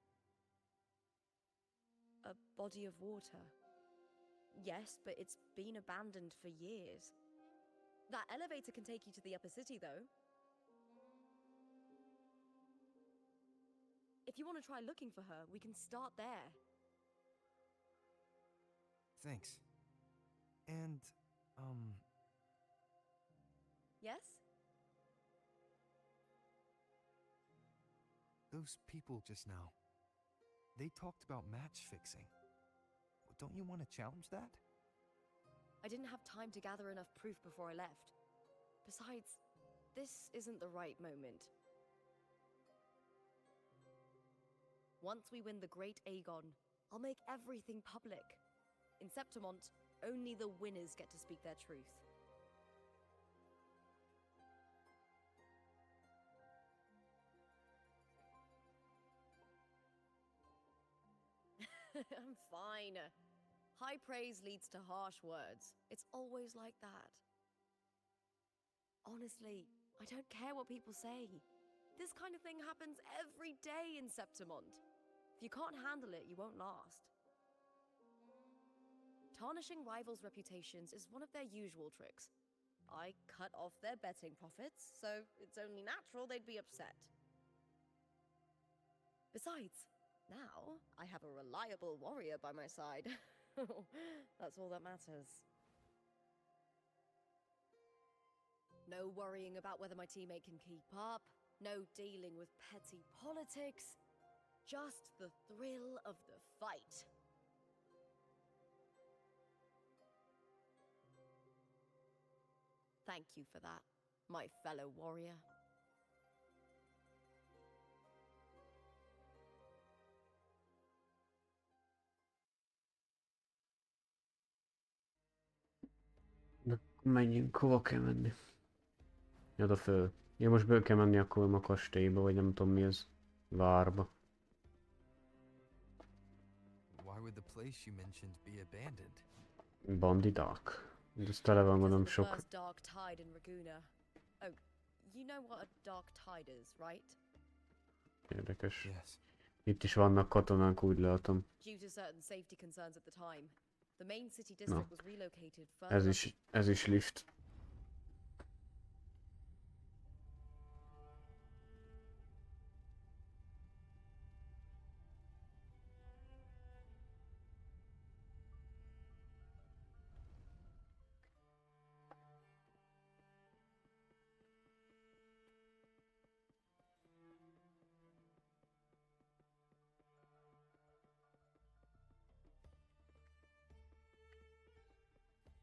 A body of water? Yes, but it's been abandoned for years. That elevator can take you to the upper city, though. If you want to try looking for her, we can start there. Thanks. And, Yes? those people just now, they talked about match fixing. Don't you want to challenge that? I didn't have time to gather enough proof before I left. Besides, this isn't the right moment. Once we win the Great Aegon, I'll make everything public. In Septimont, only the winners get to speak their truth. I'm fine. High praise leads to harsh words. It's always like that. Honestly, I don't care what people say. This kind of thing happens every day in Septimont. If you can't handle it, you won't last. Tarnishing rivals' reputations is one of their usual tricks. I cut off their betting profits, so it's only natural they'd be upset. Besides, now I have a reliable warrior by my side. That's all that matters. No worrying about whether my teammate can keep up. No dealing with petty politics. Just the thrill of the fight. Thank you for that, my fellow warrior. Na, menjünk, hova kell menni? Oda föl. Ja, most be kell menni akkor a kastélyba, vagy nem tudom mi az. Várba. Why would the place you mentioned be abandoned? Banditák. De ez tele van, mondom, sok... Dark tide in Raguna. Oh, You know what a dark tide is, right? Érdekes. Yes. Itt is vannak katonák, úgy látom. Due to certain safety concerns at the time, the main city district was relocated further Ez is lift.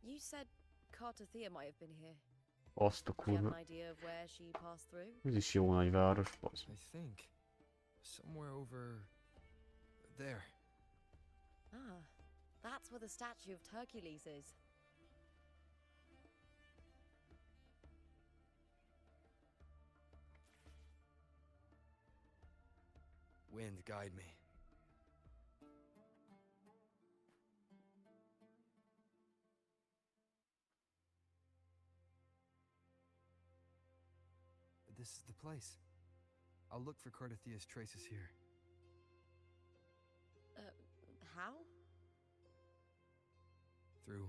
You said Cartothea might have been here. Azt a Do you have kurva. an idea of where she passed through? Ez is jó nagy város, basz. I think somewhere over there. Ah, that's where the statue of Hercules is. Wind, guide me. This is the place. I'll look for Cartothea's traces here. How? Through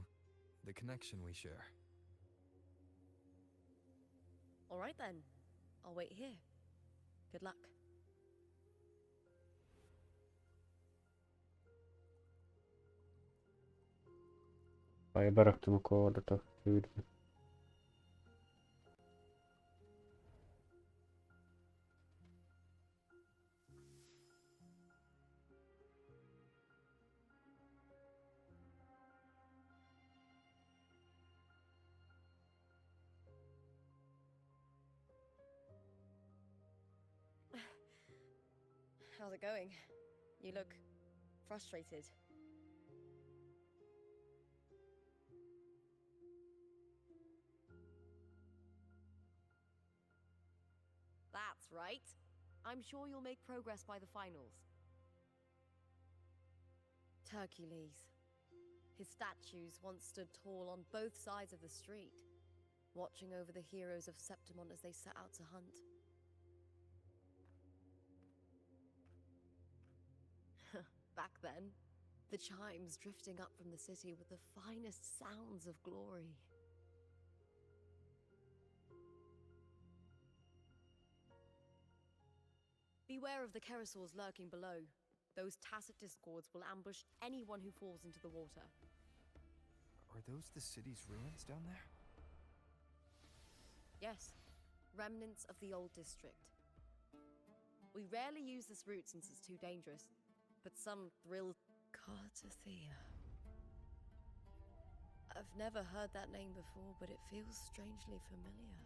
the connection we share. All right then. I'll wait here. Good luck. Beraktam a kódot a fűtbe. How's it going? You look frustrated. That's right. I'm sure you'll make progress by the finals. Hercules. His statues once stood tall on both sides of the street, watching over the heroes of Septimont as they set out to hunt. Back then, the chimes drifting up from the city were the finest sounds of glory. Beware of the Kerosaurs lurking below. Those tacit discords will ambush anyone who falls into the water. Are those the city's ruins down there? Yes, remnants of the old district. We rarely use this route since it's too dangerous, but some thrill... Cartothea. I've never heard that name before, but it feels strangely familiar.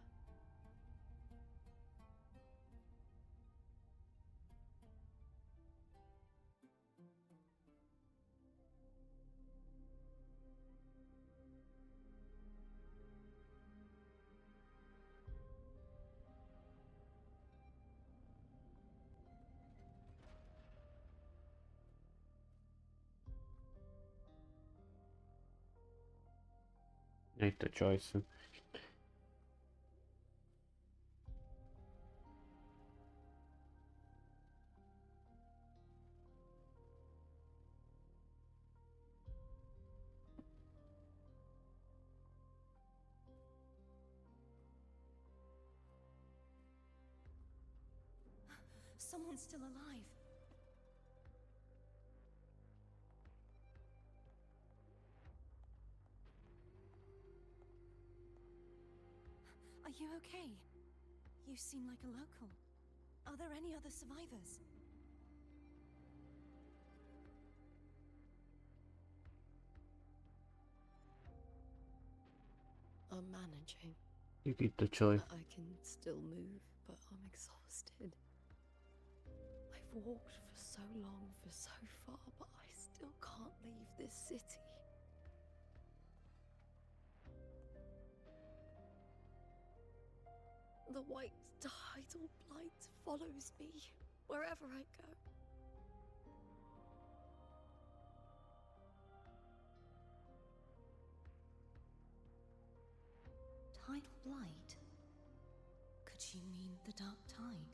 Itt a choice. Someone's still alive. Are you okay? You seem like a local. Are there any other survivors? I'm managing. You get the choice. I can still move, but I'm exhausted. I've walked for so long, for so far, but I still can't leave this city. The white tidal blight follows me wherever I go. Tidal blight? Could Does she mean the Dark Tide?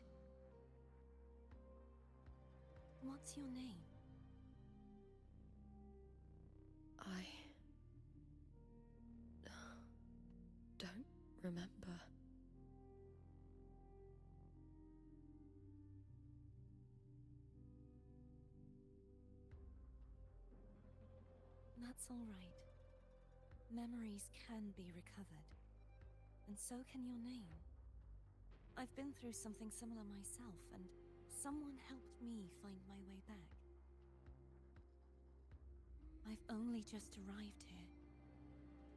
What's your name? I don't remember. That's all right. Memories can be recovered. And so can your name. I've been through something similar myself, and someone helped me find my way back. I've only just arrived here.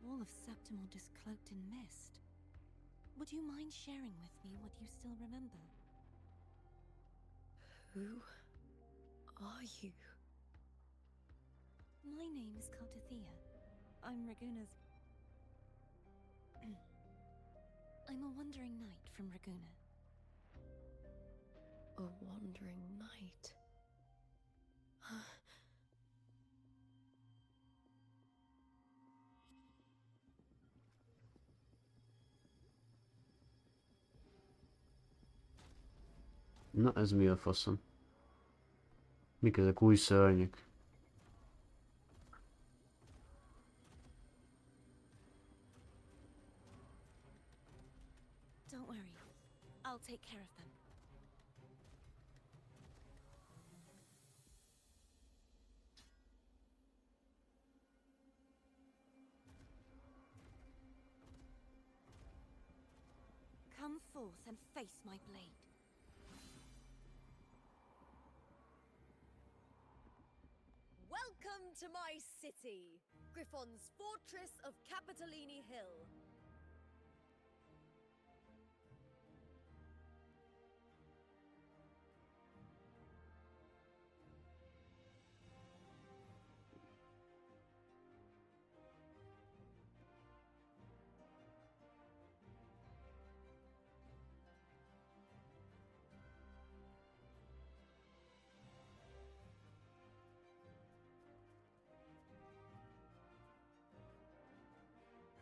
All of Septimont is cloaked in mist. Would you mind sharing with me what you still remember? Who are you? My name is Kartathea. I'm Raguna's... I'm a wandering knight from Raguna. A wandering knight. Na, ez mi a faszom? Mik ezek új szörnyek? Don't worry. I'll take care of them. Come forth and face my blade. Welcome to my city, Griffon's fortress of Capitolini Hill.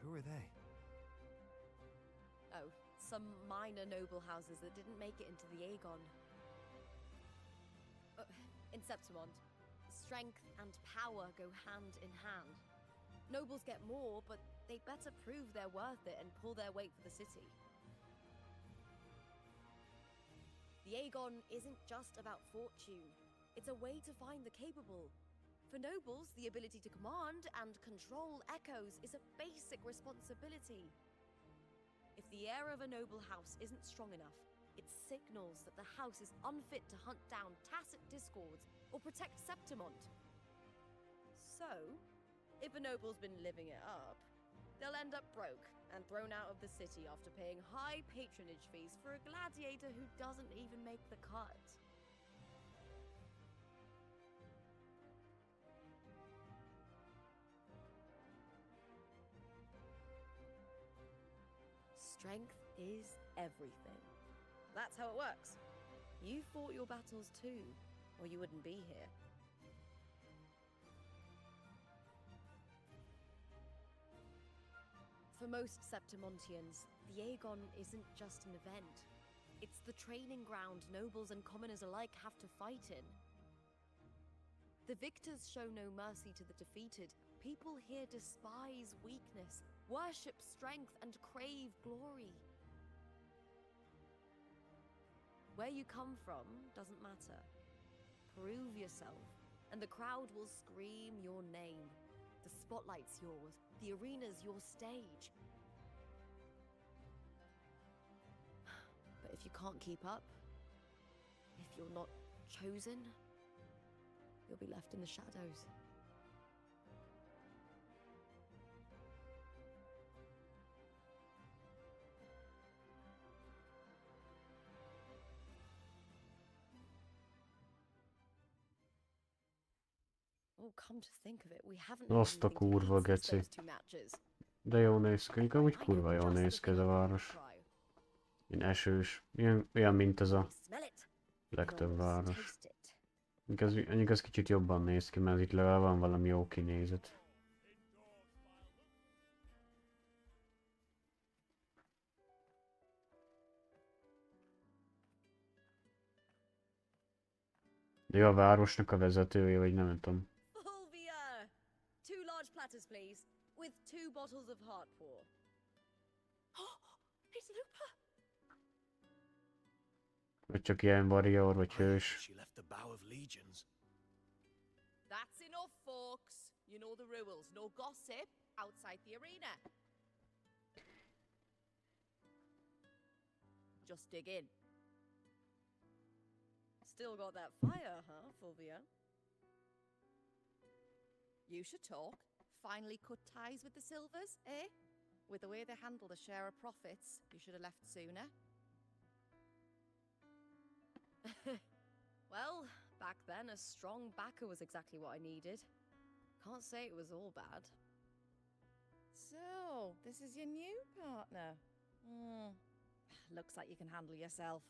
Who are they? Oh, some minor noble houses that didn't make it into the Aegon. In Septimont, strength and power go hand in hand. Nobles get more, but they better prove they're worth it and pull their weight for the city. The Aegon isn't just about fortune. It's a way to find the capable. For nobles, the ability to command and control echoes is a basic responsibility. If the heir of a noble house isn't strong enough, it signals that the house is unfit to hunt down tacit discords or protect Septimont. So, if a noble's been living it up, they'll end up broke and thrown out of the city after paying high patronage fees for a gladiator who doesn't even make the cut. Strength is everything. That's how it works. You fought your battles too, or you wouldn't be here. For most Septimontians, the Aegon isn't just an event. It's the training ground nobles and commoners alike have to fight in. The victors show no mercy to the defeated. People here despise weakness, worship strength, and crave glory. Where you come from doesn't matter. Prove yourself, and the crowd will scream your name. The spotlight's yours, the arena's your stage. But if you can't keep up, if you're not chosen, you'll be left in the shadows. Oh, come to think of it, we haven't had Azt a anything to kurva eat since geci. those two matches. De jó néz ki, úgy kurva jól néz ki ez a város. Ilyen esős, olyan mint ez a legtöbb város. Mondjuk ez kicsit jobban néz ki, mert itt legalább van valami jó kinézet. Ő a városnak a vezetője, vagy nem tudom. Fulvia! 2 large platters, please, with 2 bottles of Hartpoor. Oh, it's Lupa! Vagy csak ilyen warrior, vagy hős. She left the bow of legions. That's enough, folks. You know the rules. No gossip outside the arena. Just dig in. Still got that fire, huh, Fulvia? You should talk. Finally cut ties with the Silvers, eh? With the way they handle the share of profits, you should have left sooner. Well, back then, a strong backer was exactly what I needed. Can't say it was all bad. So, this is your new partner. Looks like you can handle yourself.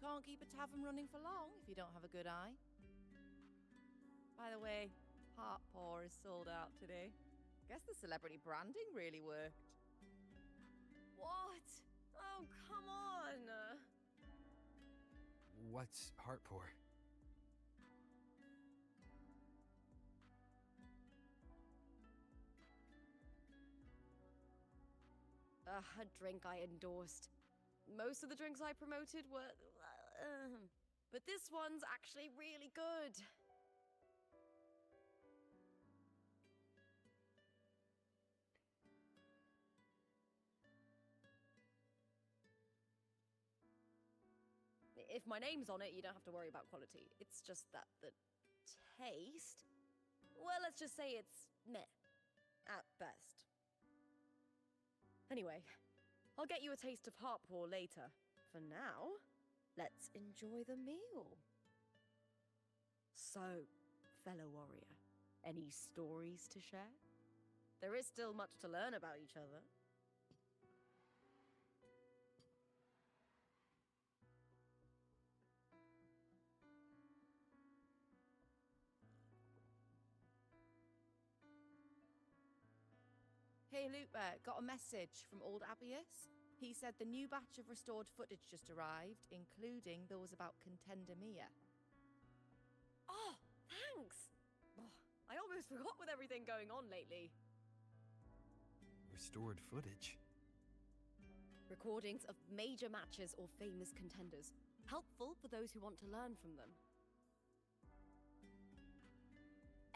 Can't keep a tavern running for long if you don't have a good eye. By the way, Hartpoor is sold out today. Guess the celebrity branding really worked. What? Oh, come on! What's Hartpoor? A drink I endorsed. Most of the drinks I promoted were... but this one's actually really good. If my name's on it, you don't have to worry about quality. It's just that the taste... Well, let's just say it's meh. At best. Anyway, I'll get you a taste of Hartpoor later. For now, let's enjoy the meal. So, fellow warrior, any stories to share? There is still much to learn about each other. Hey, Lupa, got a message from old Abius? He said the new batch of restored footage just arrived, including those about Contender Mia. Oh, thanks! Oh, I almost forgot with everything going on lately. Restored footage? Recordings of major matches or famous contenders. Helpful for those who want to learn from them.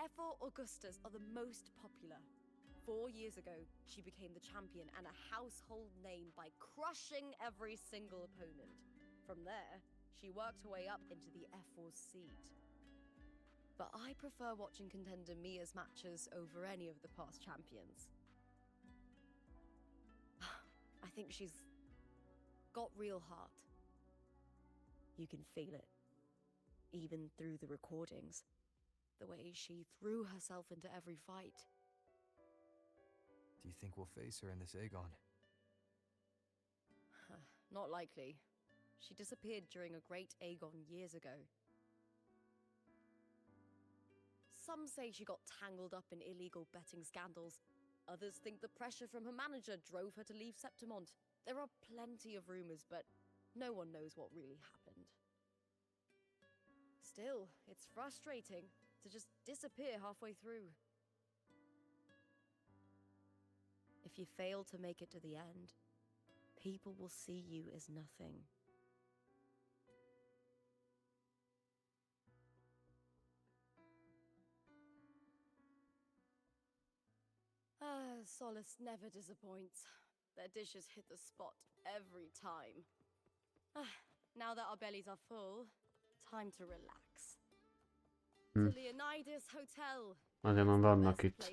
Ephor Augustas are the most popular. 4 years ago, she became the champion and a household name by crushing every single opponent. From there, she worked her way up into the Ephor's seat. But I prefer watching Contender Mia's matches over any of the past champions. I think she's got real heart. You can feel it, even through the recordings. The way she threw herself into every fight. Do you think we'll face her in this Aegon? Not likely. She disappeared during a great Aegon years ago. Some say she got tangled up in illegal betting scandals. Others think the pressure from her manager drove her to leave Septimont. There are plenty of rumors, but no one knows what really happened. Still, it's frustrating to just disappear halfway through. If you fail to make it to the end, people will see you as nothing. Solace never disappoints. Their dishes hit the spot every time. Now that our bellies are full, time to relax. To Leonidas Hotel. Azért már vannak itt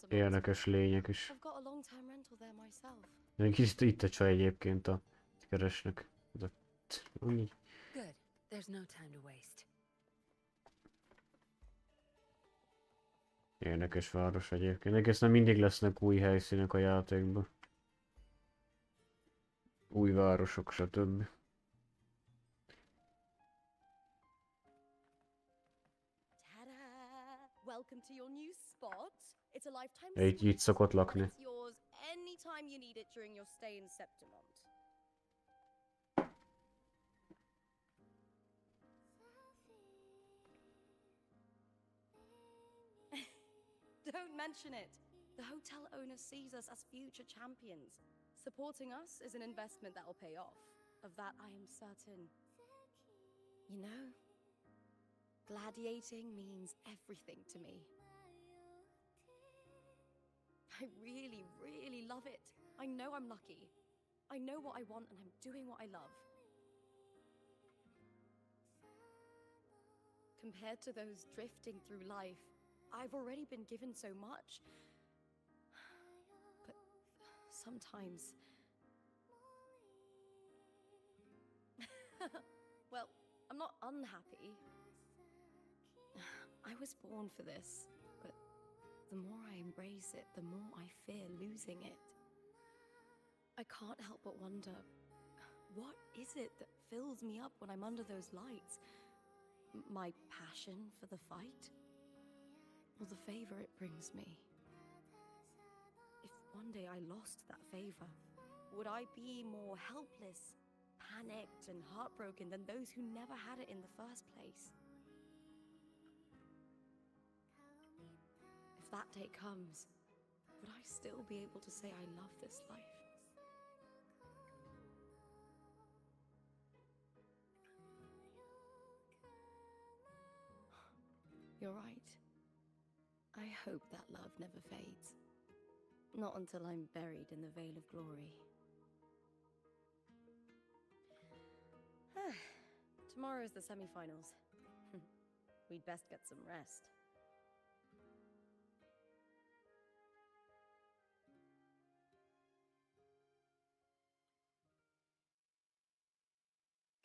érdekes lények is. I've got a long-time rental there myself. Itt a csaj egyébként a keresnek. Úgy. Good. There's no time to waste. Érdekes város egyébként. Egészen mindig lesznek új helyszínek a játékban. Új városok, stb. Ta-da! Welcome to your new spot. but it's a lifetime Így szokott suite, and lakni. it's yours anytime you need it during your stay in Septimont. Don't mention it. The hotel owner sees us as future champions. Supporting us is an investment that will pay off. Of that I am certain. You know, gladiating means everything to me. I really, really love it. I know I'm lucky. I know what I want and I'm doing what I love. Compared to those drifting through life, I've already been given so much. But sometimes... Well, I'm not unhappy. I was born for this, but the more I embrace it, the more I fear losing it. I can't help but wonder, what is it that fills me up when I'm under those lights? My passion for the fight? Or the favor it brings me? If one day I lost that favor, would I be more helpless, panicked and heartbroken than those who never had it in the first place? If that day comes, would I still be able to say I love this life? You're right. I hope that love never fades. Not until I'm buried in the veil of glory. Tomorrow's the semi-finals. We'd best get some rest.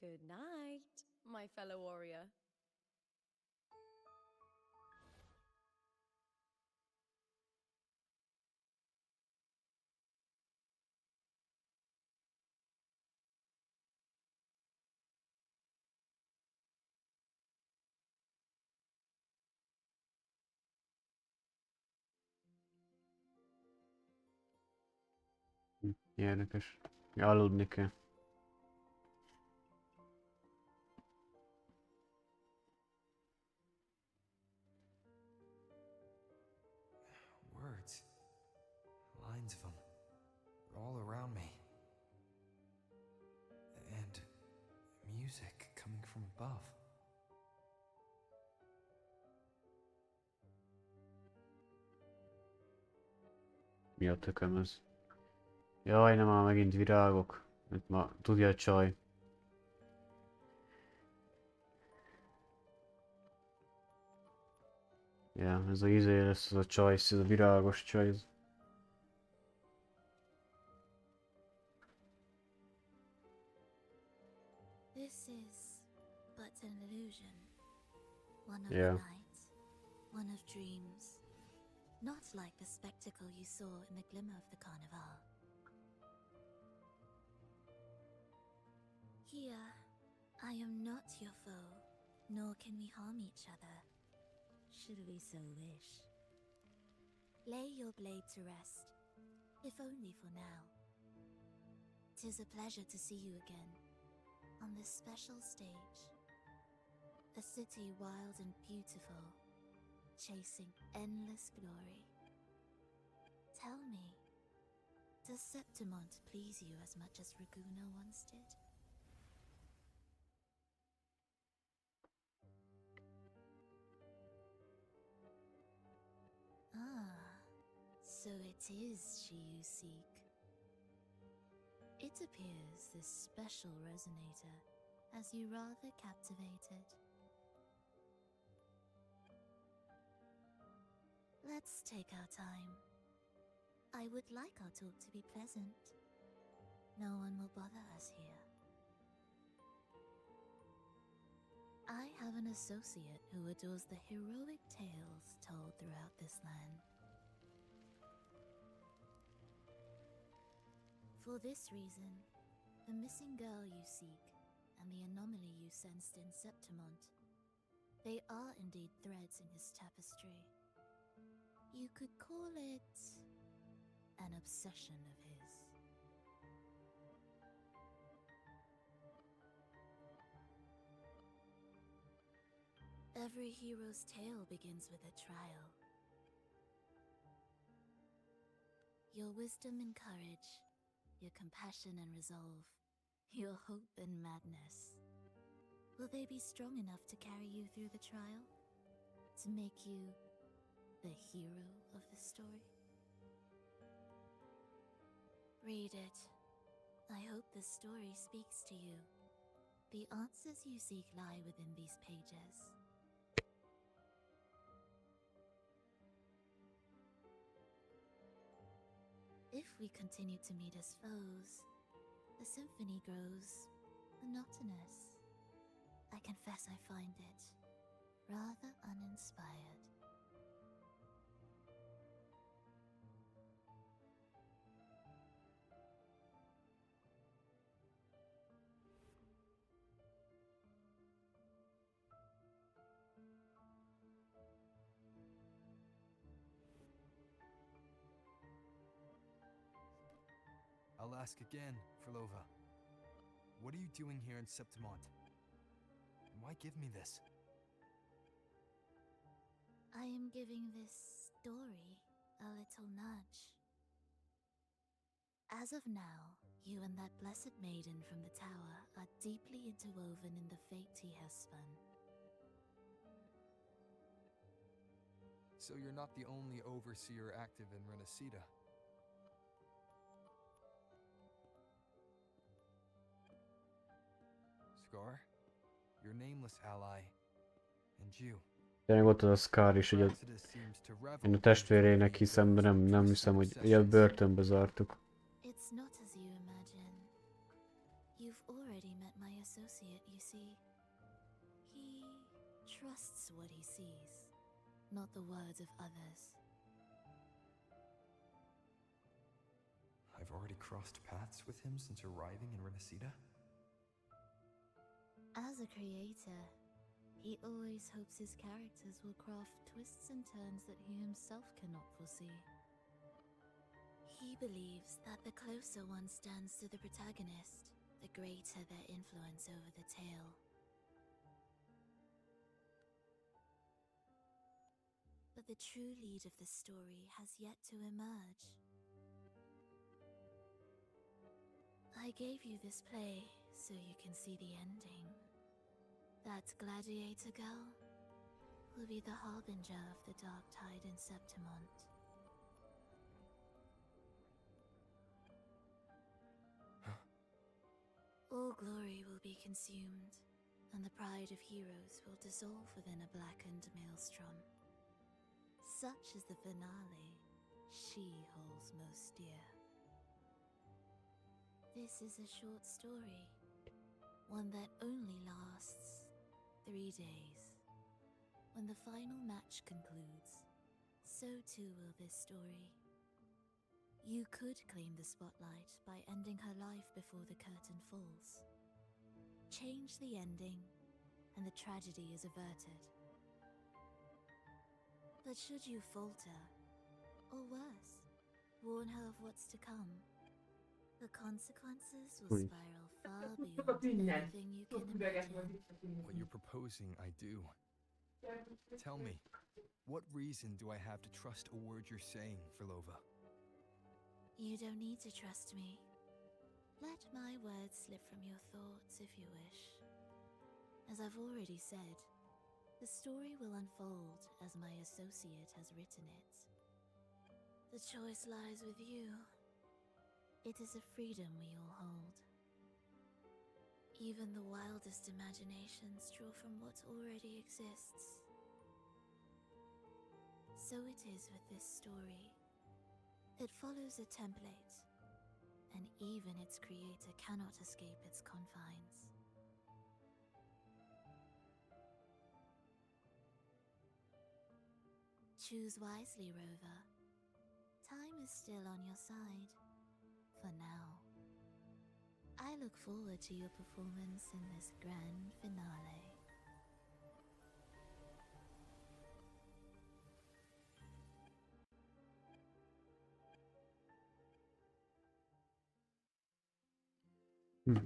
Good night, my fellow warrior. Érdekes. Ja, aludni kell. Words. Lines of them. All around me. And music coming from above. Mi a tököm ez? Jaj, nem már megint virágok. Itt ma tudja a csaj. Ja, ez a izé lesz, ez a csaj, ez a virágos csaj. Ez. This is but an illusion. One of Yeah. the night, one of dreams. Not like the spectacle you saw in the glimmer of the carnival. Here, I am not your foe, nor can we harm each other, should we so wish. Lay your blade to rest, if only for now. 'Tis a pleasure to see you again, on this special stage. A city wild and beautiful, chasing endless glory. Tell me, does Septimont please you as much as Raguna once did? Ah, so it is she you seek. It appears this special resonator has you rather captivated. Let's take our time. I would like our talk to be pleasant. No one will bother us here. I have an associate who adores the heroic tales told throughout this land. For this reason, the missing girl you seek and the anomaly you sensed in Septimont, they are indeed threads in his tapestry. You could call it an obsession of his. Every hero's tale begins with a trial. Your wisdom and courage, your compassion and resolve, your hope and madness. Will they be strong enough to carry you through the trial? To make you the hero of the story? Read it. I hope the story speaks to you. The answers you seek lie within these pages. If we continue to meet as foes, the symphony grows monotonous. I confess I find it rather uninspired. I'll ask again, Frolova. What are you doing here in Septimont? And why give me this? I am giving this story a little nudge. As of now, you and that blessed maiden from the tower are deeply interwoven in the fate he has spun. So you're not the only overseer active in Renacita. Scar, your nameless ally, and you. Tényleg ott az a Scar is, hogy én a testvérének hiszem, de nem hiszem, hogy ugye börtönbe zártuk. It's not as you imagine. You've already met my associate, you see. He trusts what he sees, not the words of others. I've already crossed paths with him since arriving in Renacita? As a creator, he always hopes his characters will craft twists and turns that he himself cannot foresee. He believes that the closer one stands to the protagonist, the greater their influence over the tale. But the true lead of the story has yet to emerge. I gave you this play so you can see the ending. That gladiator girl will be the harbinger of the dark tide in Septimont. All glory will be consumed, and the pride of heroes will dissolve within a blackened maelstrom. Such is the finale she holds most dear. This is a short story, one that only lasts 3 days. When the final match concludes, so too will this story. You could claim the spotlight by ending her life before the curtain falls. Change the ending, and the tragedy is averted. But should you falter, or worse, warn her of what's to come, the consequences will spiral far beyond anything you can imagine. What you're proposing, I do. Tell me, what reason do I have to trust a word you're saying, Frolova? You don't need to trust me. Let my words slip from your thoughts if you wish. As I've already said, the story will unfold as my associate has written it. The choice lies with you. It is a freedom we all hold. Even the wildest imaginations draw from what already exists. So it is with this story. It follows a template, and even its creator cannot escape its confines. Choose wisely, Rover. Time is still on your side. For now. I look forward to your performance in this grand finale.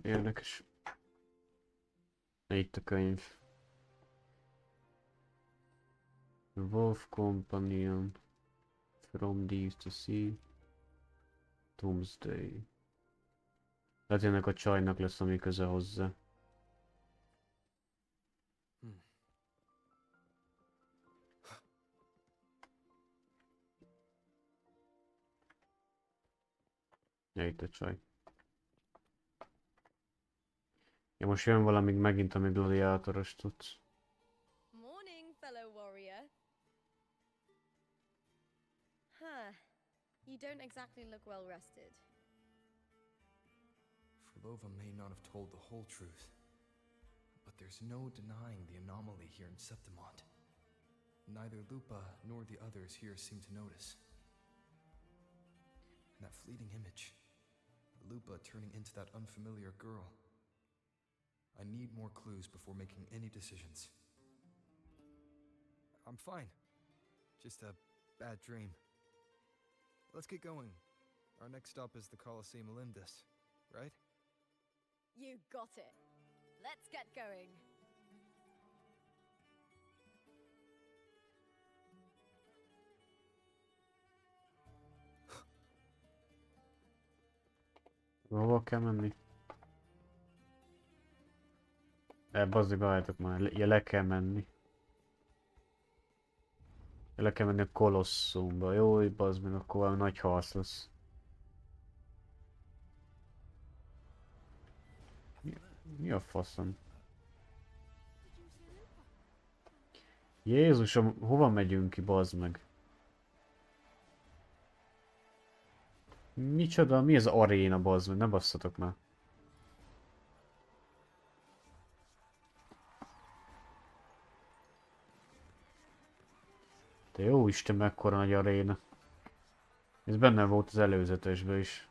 Érdekes. Itt a könyv. Wolf Companion. From Deep to Sea. Doomsday. Tehát ennek a csajnak lesz, ami köze hozzá. Ja, itt a csaj. Ja, most jön valamit megint, ami gladiátoros tudsz. Morning, fellow warrior. Huh. You don't exactly look well rested. Frolova may not have told the whole truth, but there's no denying the anomaly here in Septimont. Neither Lupa nor the others here seem to notice. And that fleeting image, Lupa turning into that unfamiliar girl. I need more clues before making any decisions. I'm fine. Just a bad dream. Let's get going. Our next stop is the Colosseum Olympus, right? You got it. Let's get going. Hova kell menni? Bazzik, álljátok már. Ja, le kell menni. Le kell menni a Kolosszumba. Jó, bazd meg, akkor valami nagy harc lesz. Mi a faszom? Jézusom, hova megyünk ki, bazd meg? Micsoda? Mi az aréna, bazd meg? Ne basszatok már. De jó Isten, mekkora nagy aréna. Ez benne volt az előzetesben is.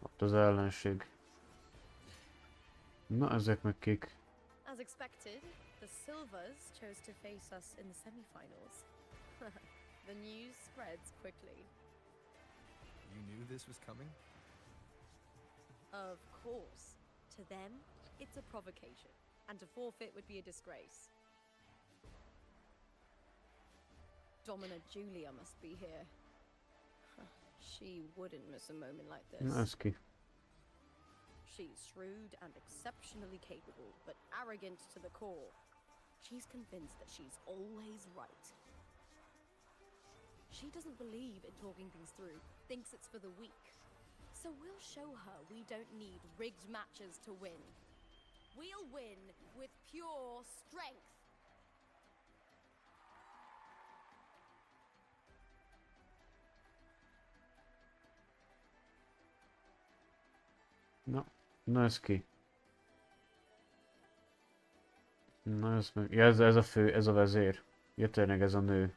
Ott az ellenség. Na, ezek meg kik? As expected, the Silvers chose to face us in the semifinals. The news spreads quickly. You knew this was coming? Of course. To them, it's a provocation, and to forfeit would be a disgrace. Domina Julia must be here. She wouldn't miss a moment like this. Na, ez ki? She's shrewd and exceptionally capable, but arrogant to the core. She's convinced that she's always right. She doesn't believe in talking things through, thinks it's for the weak. So we'll show her we don't need rigged matches to win. We'll win with pure strength. Na ez ki? Na ez meg... Ja, ez a fő, ez a vezér. Ja, tényleg ez a nő.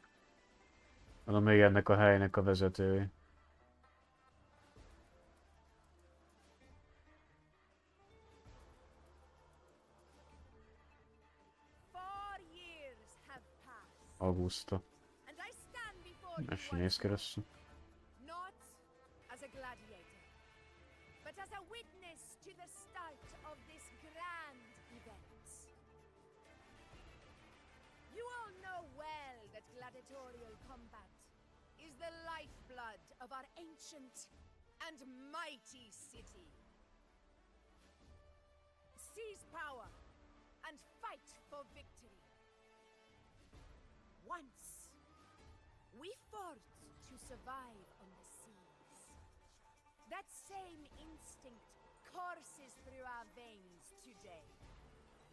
Mondom, még ennek a helynek a vezetője. Augusta. Ez sem néz ki rosszul. Not as a gladiator, but as a witness to the start of this grand event. You all know well that gladiatorial combat is the lifeblood of our ancient and mighty city. Seize power and fight for victory. Once, we fought to survive on the seas. That same instinct courses through our veins today.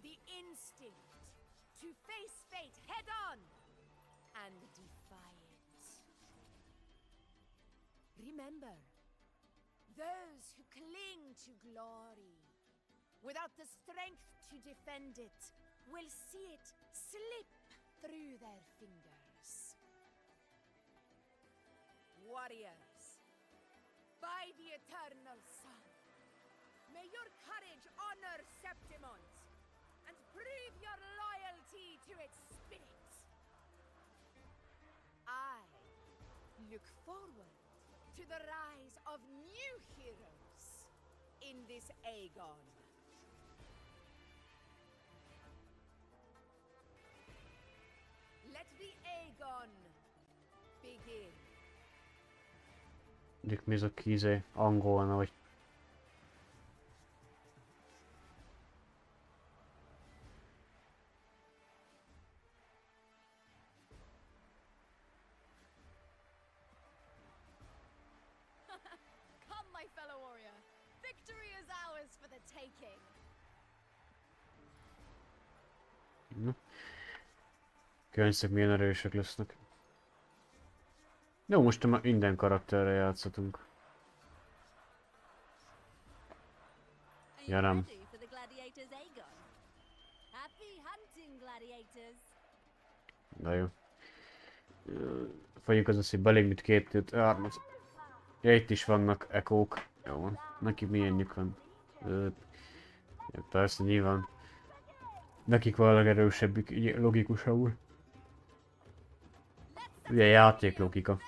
The instinct to face fate head on and defy it. Remember, those who cling to glory without the strength to defend it will see it slip through their fingers. Warriors, by the eternal sun, may your courage honor Septimont and prove your loyalty to its spirit. I look forward to the rise of new heroes in this Aegon. Let the Aegon begin. Mondjuk mi ez a kízé? Angolna vagy... Come, my fellow warrior. Victory is ours for the taking. Könyvszek milyen erősek lesznek. Jó, most már minden karakterre játszhatunk. Ja nem. Ready for the gladiators, Aegon? Happy hunting, gladiators. De jó. Fogjuk az, hogy belépjük 2-5-3-at. Ja, itt is vannak ekók. Jó van. Nekik milyenjük van? Ja, persze, nyilván. Nekik van a legerősebbük, így logikusabbul. Ugye játék logika.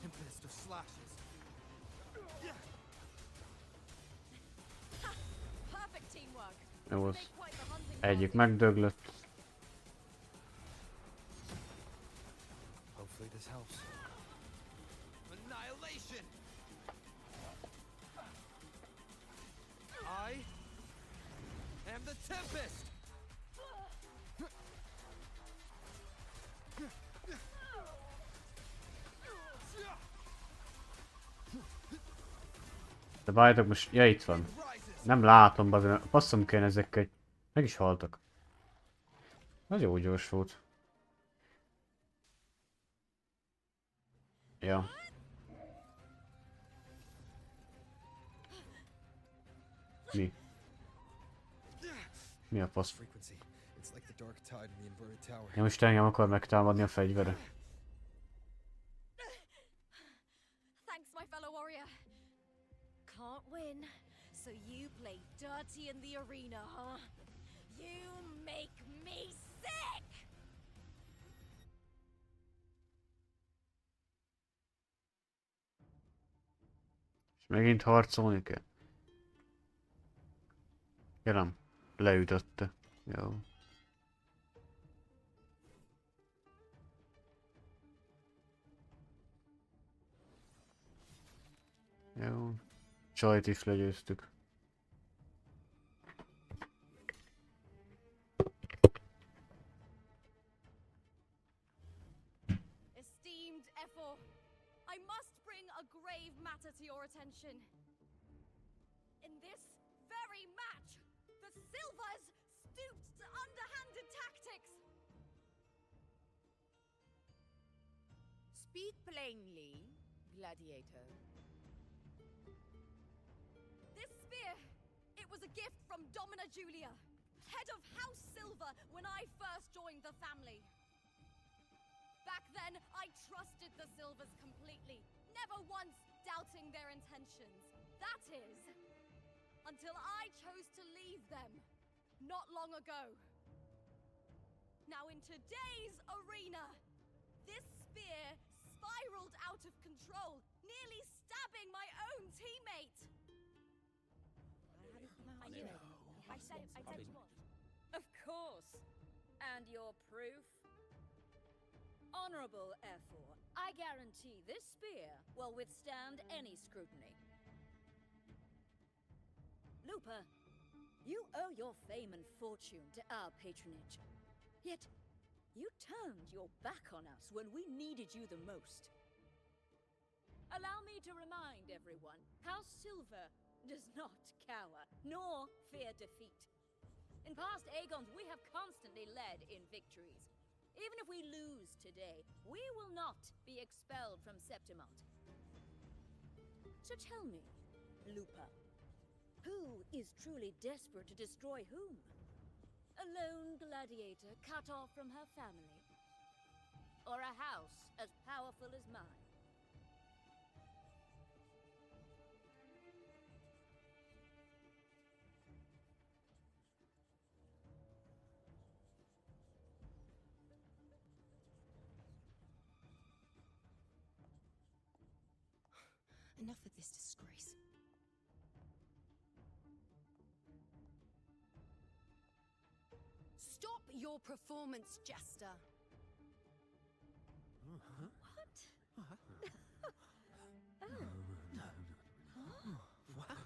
Tempest of slashes. Perfect teamwork. Jó, az egyik megdöglött. Hopefully this helps. Annihilation! I am the Tempest! De várjátok most, ja itt van. Nem látom, bazen, passzom kéne ezekkel. Meg is haltak. Az jó gyors volt. Ja. Mi? Mi a fasz? Frequency. It's like the dark tide in the inverted tower. Ja, most engem akar megtámadni a fegyvere. Thanks, my fellow warrior. Can't win, so you play dirty in the arena, huh? You make me sick! És megint harcolni kell. Ja nem, leütötte. Jó. Jó. Csajt is legyőztük. Esteemed Ephor, I must bring a grave matter to your attention. In this very match, the Silvers stooped to underhanded tactics. Speak plainly, gladiator. This spear, it was a gift from Domina Julia, head of House Silver when I first joined the family. Back then, I trusted the Silvers completely, never once doubting their intentions. That is, until I chose to leave them, not long ago. Now in today's arena, this spear spiraled out of control, nearly stabbing my own teammate. I knew it. I said it was. Of course. And your proof? Honorable Ephor, I guarantee this spear will withstand any scrutiny. Looper, you owe your fame and fortune to our patronage. Yet, you turned your back on us when we needed you the most. Allow me to remind everyone, House Silver does not cower, nor fear defeat. In past Aegons, we have constantly led in victories. Even if we lose today, we will not be expelled from Septimont. So tell me, Lupa, who is truly desperate to destroy whom? A lone gladiator cut off from her family? Or a house as powerful as mine? Enough of this disgrace. Stop your performance, Jester. What?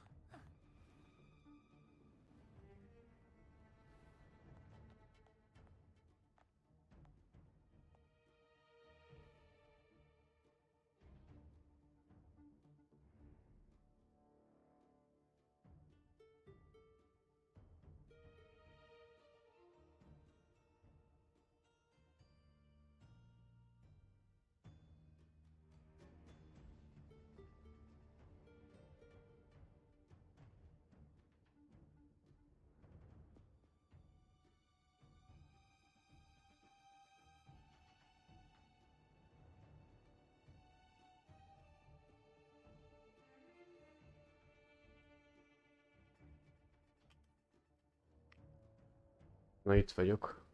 Na itt vagyok.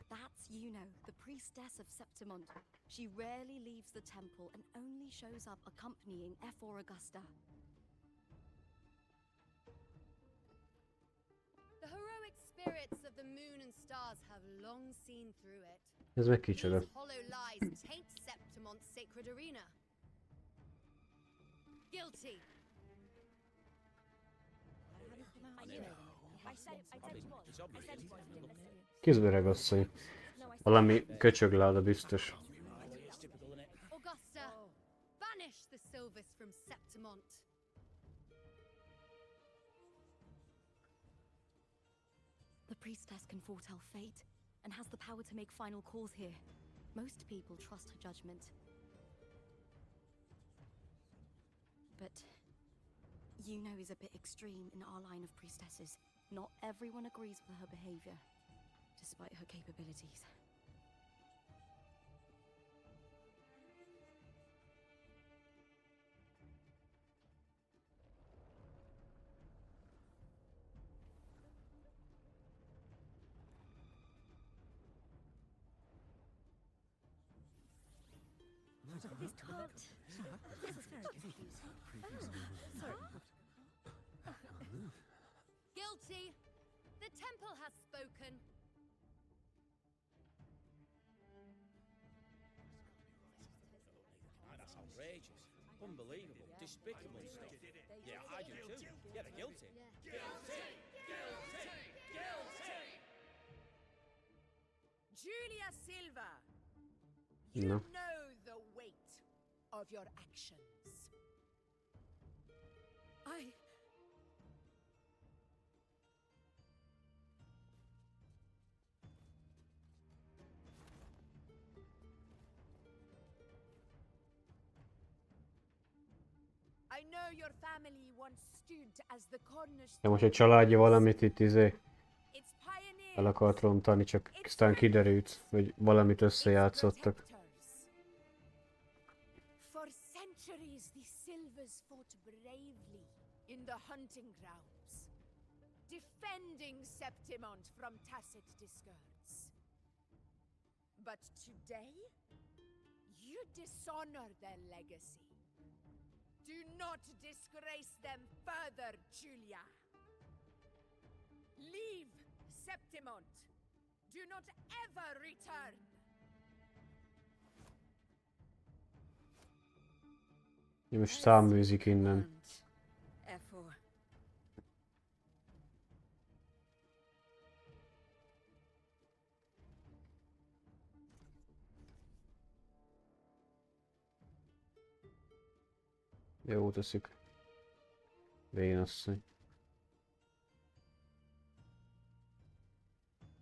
That's Yuno, the priestess of Septimont. She rarely leaves the temple and only shows up accompanying F4 Augusta. The heroic spirits of the moon and stars have long seen through it. Ez meg kicsoda. These hollow lies taint Septimont's sacred arena. Guilty. Kizbereg asszony. Valami köcsögláda biztos. Augusta, banish the Silvus from Septimont. The priestess can foretell fate and has the power to make final calls here. Most people trust her judgment. But Yuno is a bit extreme in our line of priestesses. Not everyone agrees with her behavior, despite her capabilities. This tart. This is very confusing. Sorry. Guilty. The temple has spoken. That's outrageous. Unbelievable. Despicable stuff. Yeah, I do too. Yeah, they're guilty. Guilty! Guilty! Guilty! Julia Silva, No. you know the weight of your actions. I know your family once stood as the De cornerstone. most egy családja valamit itt Its pioneers, el akart rontani, csak aztán kiderült, hogy valamit összejátszottak. For centuries, the Silvers fought bravely in the hunting grounds, defending Septimont from tacit discords. But today, you dishonor their legacy. Do not disgrace them further, Julia. Leave Septimont. Do not ever return. Most száműzik innen. F4. Jó teszik. Vénasszony.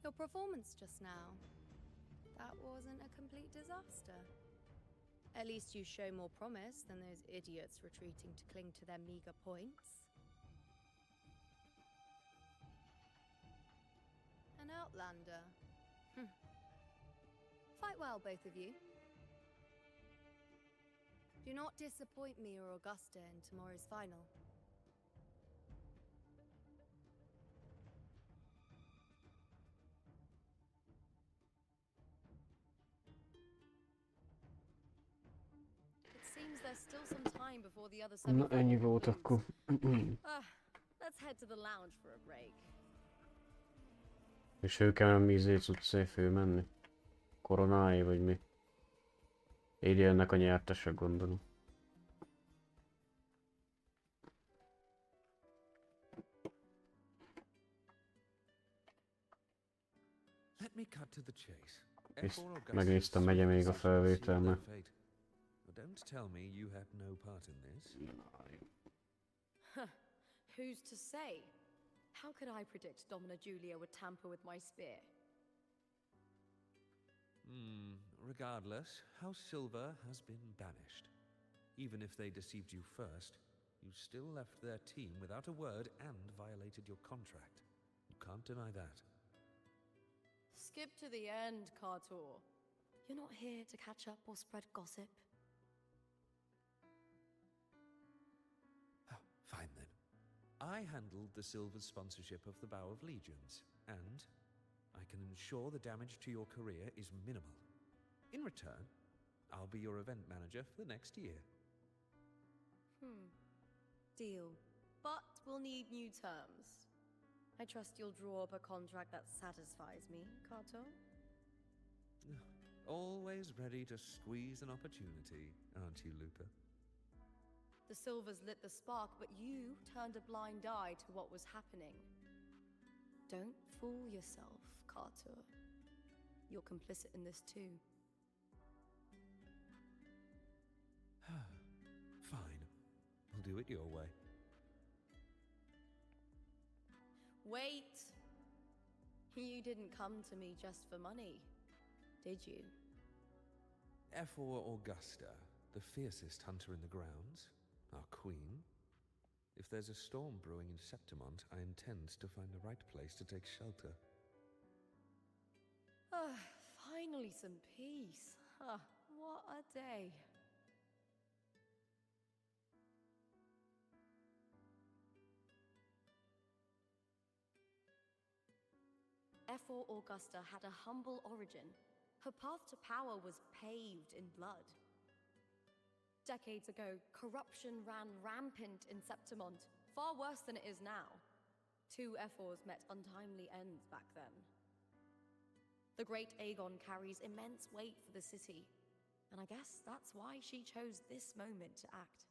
Your performance just now. That wasn't a complete disaster. At least you show more promise than those idiots retreating to cling to their meager points. An outlander. Fight well, both of you. Do not disappoint me or Augusta in tomorrow's final. It seems there's still some time before the other Na, ennyi semi-final volt akkor. Let's head to the lounge for a break. És ő kell nem ízé cuccé fölmenni. Koronái vagy mi? Így jönnek a nyertesek, gondolom. Let me cut to the chase. És megnéztem, megye még a felvétel, mert... Don't tell me you had no part in this. Who's to say? How could I predict Domina Julia would tamper with my spear? Regardless, House Silver has been banished. Even if they deceived you first, you still left their team without a word and violated your contract. You can't deny that. Skip to the end, Kartor. You're not here to catch up or spread gossip. Fine then. I handled the Silver's sponsorship of the Bow of Legions, and I can ensure the damage to your career is minimal. In return, I'll be your event manager for the next year. Deal. But we'll need new terms. I trust you'll draw up a contract that satisfies me, Kato? Always ready to squeeze an opportunity, aren't you, Lupa? The Silvers lit the spark, but you turned a blind eye to what was happening. Don't fool yourself, Carter. You're complicit in this too. Fine. We'll do it your way. Wait! You didn't come to me just for money, did you? F4 Augusta, the fiercest hunter in the grounds, our queen. If there's a storm brewing in Septimont, I intend to find the right place to take shelter. Finally some peace. What a day. F4 Augusta had a humble origin. Her path to power was paved in blood. Decades ago, corruption ran rampant in Septimont, far worse than it is now. Two F4s met untimely ends back then. The great Aegon carries immense weight for the city, and I guess that's why she chose this moment to act.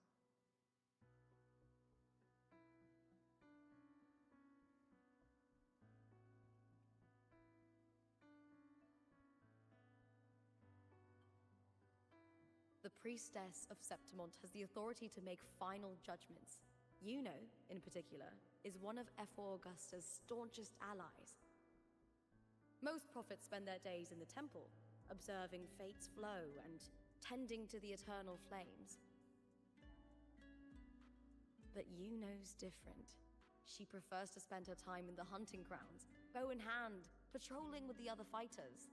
The priestess of Septimont has the authority to make final judgments. Yuno, in particular, is one of F4 Augusta's staunchest allies. Most prophets spend their days in the temple, observing fate's flow and tending to the eternal flames. But Yuno's different. She prefers to spend her time in the hunting grounds, bow in hand, patrolling with the other fighters.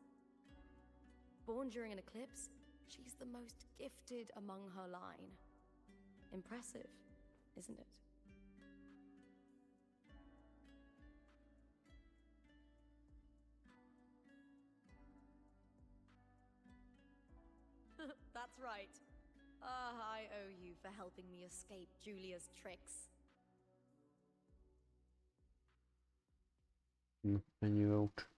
Born during an eclipse, she's the most gifted among her line. Impressive, isn't it? That's right. I owe you for helping me escape Julia's tricks. Ennyi volt.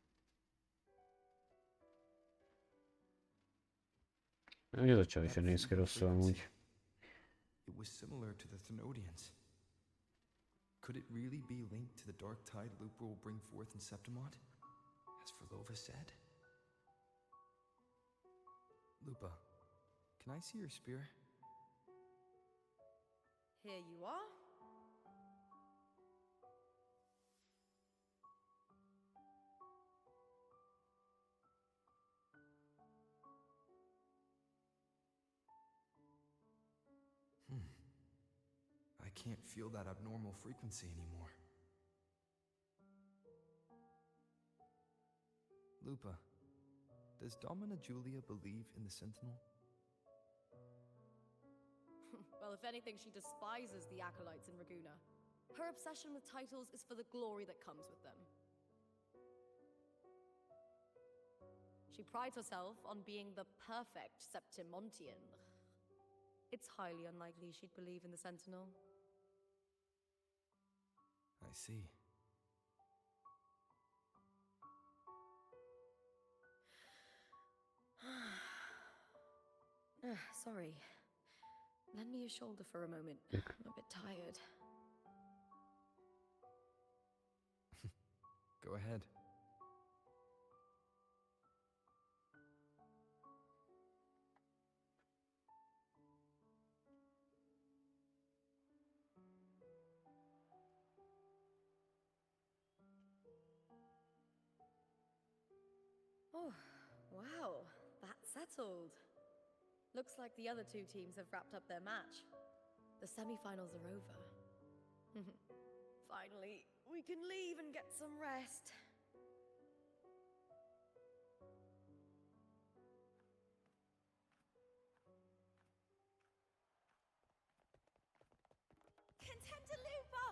Ez a csaj sem néz ki rosszul amúgy. It was similar to the Thenodians. Could it really be linked to the dark tide Lupa will bring forth in Septimont, as Verlova said? Lupa, can I see your spear? Here you are. I can't feel that abnormal frequency anymore. Lupa, does Domina Julia believe in the Sentinel? Well, if anything, she despises the acolytes in Raguna. Her obsession with titles is for the glory that comes with them. She prides herself on being the perfect Septimontian. It's highly unlikely she'd believe in the Sentinel. I see. Sorry. Lend me your shoulder for a moment. I'm a bit tired. Go ahead. Oh, wow. That's settled. Looks like the other two teams have wrapped up their match. The semi-finals are over. Finally, we can leave and get some rest. Contender Lupa!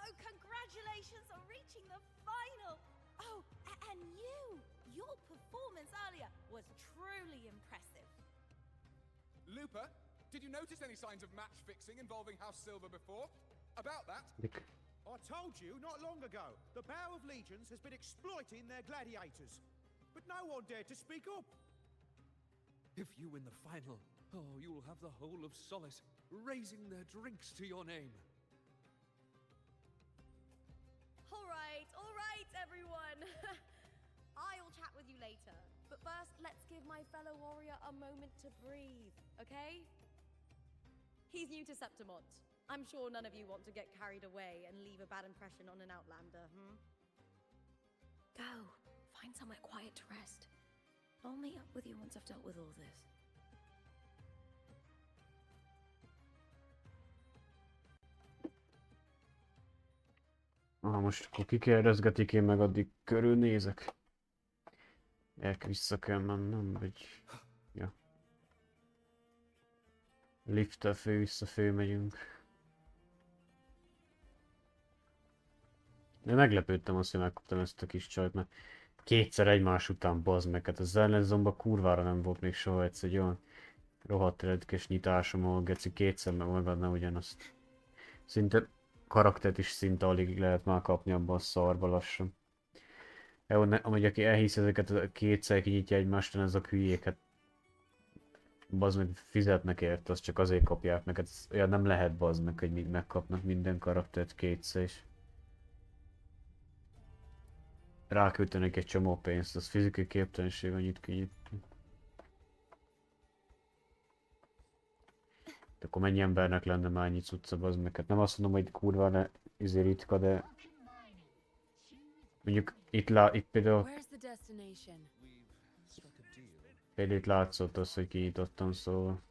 Oh, congratulations on reaching the final! Oh, and you! Your performance earlier was truly impressive. Lupa, did you notice any signs of match fixing involving House Silver before? About that? I told you not long ago, the Bow of Legions has been exploiting their gladiators. But no one dared to speak up. If you win the final, oh, you will have the whole of Solace raising their drinks to your name. All right, everyone. I'll chat with you later. But first, let's give my fellow warrior a moment to breathe, okay? He's new to Septimont. I'm sure none of you want to get carried away and leave a bad impression on an Outlander, Go. Find somewhere quiet to rest. I'll meet up with you once I've dealt with all this. Most akkor kikérdezgetik, én meg addig körülnézek. Vissza kell mennem, vagy... Ja. Lifttel fölmegyünk. De meglepődtem azt, hogy megkaptam ezt a kis csajt, mert kétszer egymás után bazd meg. Hát az ellenzomban kurvára nem volt még soha egyszer egy olyan rohadt redkes nyitásom, ahol geci kétszer megadna ugyanazt. Szinte karaktert is szinte alig lehet már kapni abban a szarba lassan. Amúgy aki elhisz ezeket a kétszer kinyitja egymást, ez a hülyék, hát bazd meg fizetnek érte, azt csak azért kapják meg, hát olyan nem lehet bazd meg, hogy megkapnak minden karaktert kétszer is. Ráköltenek egy csomó pénzt, az fizikai képtelenség annyit kinyitni. De akkor mennyi embernek lenne már annyi cucca, bazd meg, hát nem azt mondom, hogy kurva ritka, de... Mondjuk itt például... Például itt látszott az, hogy kinyitottam, szóval...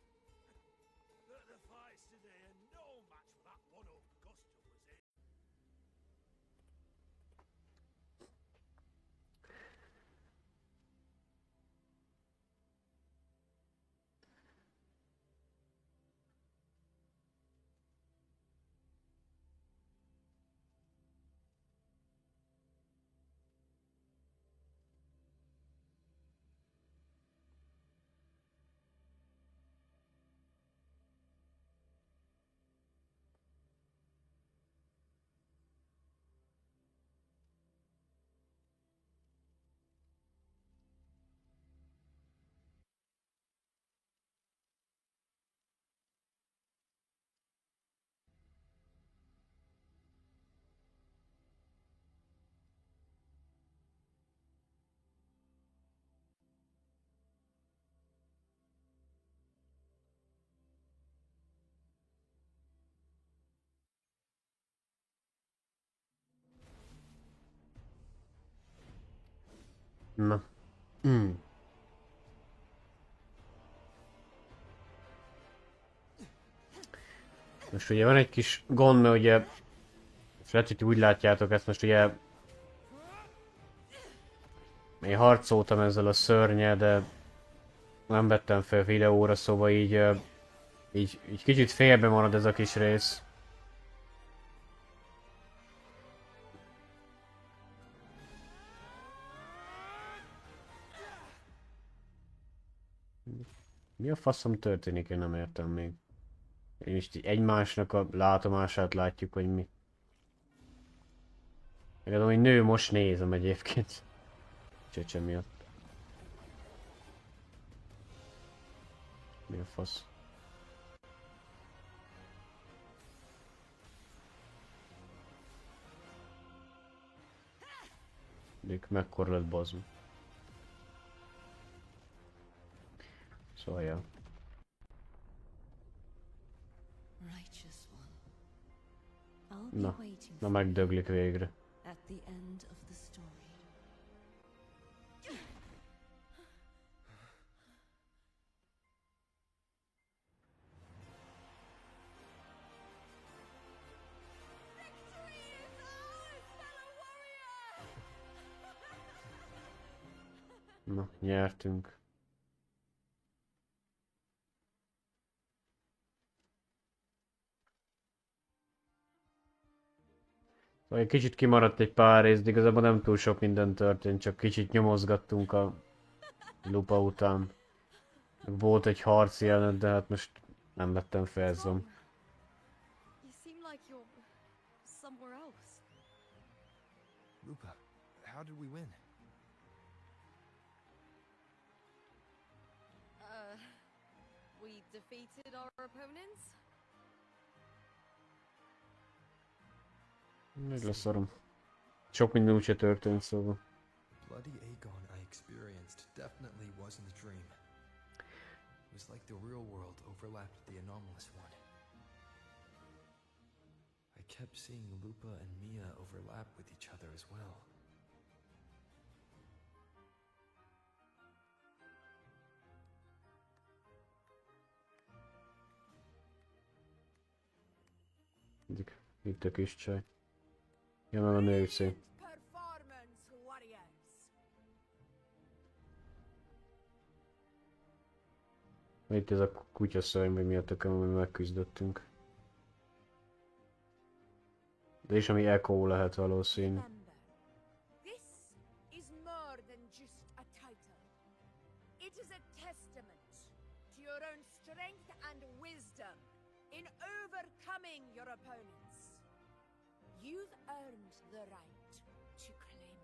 Na. Most ugye van egy kis gond, mert ugye lehet, hogy úgy látjátok ezt, most ugye én harcoltam ezzel a szörnyel, de nem vettem fel videóra, szóval így kicsit félbe marad ez a kis rész. Mi a faszom történik, én nem értem még. Én is egymásnak a látomását látjuk, hogy mi. Meg az, hogy nő, most nézem egyébként. Csecse miatt. Mi a fasz? Még mekkora lett bazd. Szóval, ja. Na megdöglik végre. At the end of the story. Na, nyertünk. Vagy kicsit kimaradt egy pár rész, de igazából nem túl sok minden történt, csak kicsit nyomozgattunk a lupa után. Volt egy harci jelenet, de hát most nem vettem fel ezzom. You seem like you're somewhere else. Lupa, how did we win? We defeated our opponents? Meg leszarom. Sok minden úgyse történt, szóval. The bloody Aegon I experienced definitely wasn't a dream. It was like the real world overlapped with the anomalous one. I kept seeing Lupa and Mia overlap with each other as well. Itt a kis csaj. Ja, meg a nőcé. Performance, warriors. Itt ez a kutyaszörny, vagy miatt tököm, hogy megküzdöttünk. De is ami Echo lehet valószínű. This is more than just a title. It is a testament to your own strength and wisdom in overcoming your opponents. You've earned the right to claim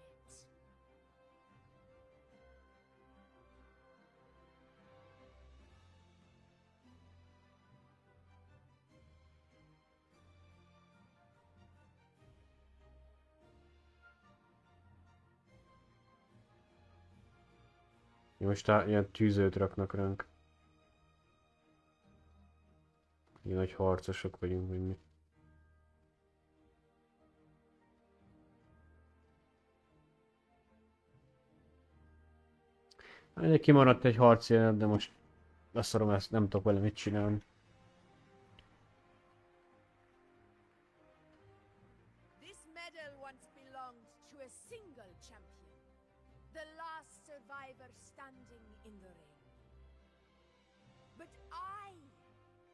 it. Most ilyen tűzőt raknak ránk. Ilyen nagy harcosok vagyunk, vagy mi. Hát kimaradt egy harc jelenet, de most leszarom ezt, nem tudok vele mit csinálni. This medal once belonged to a single champion, the last survivor standing in the ring. But I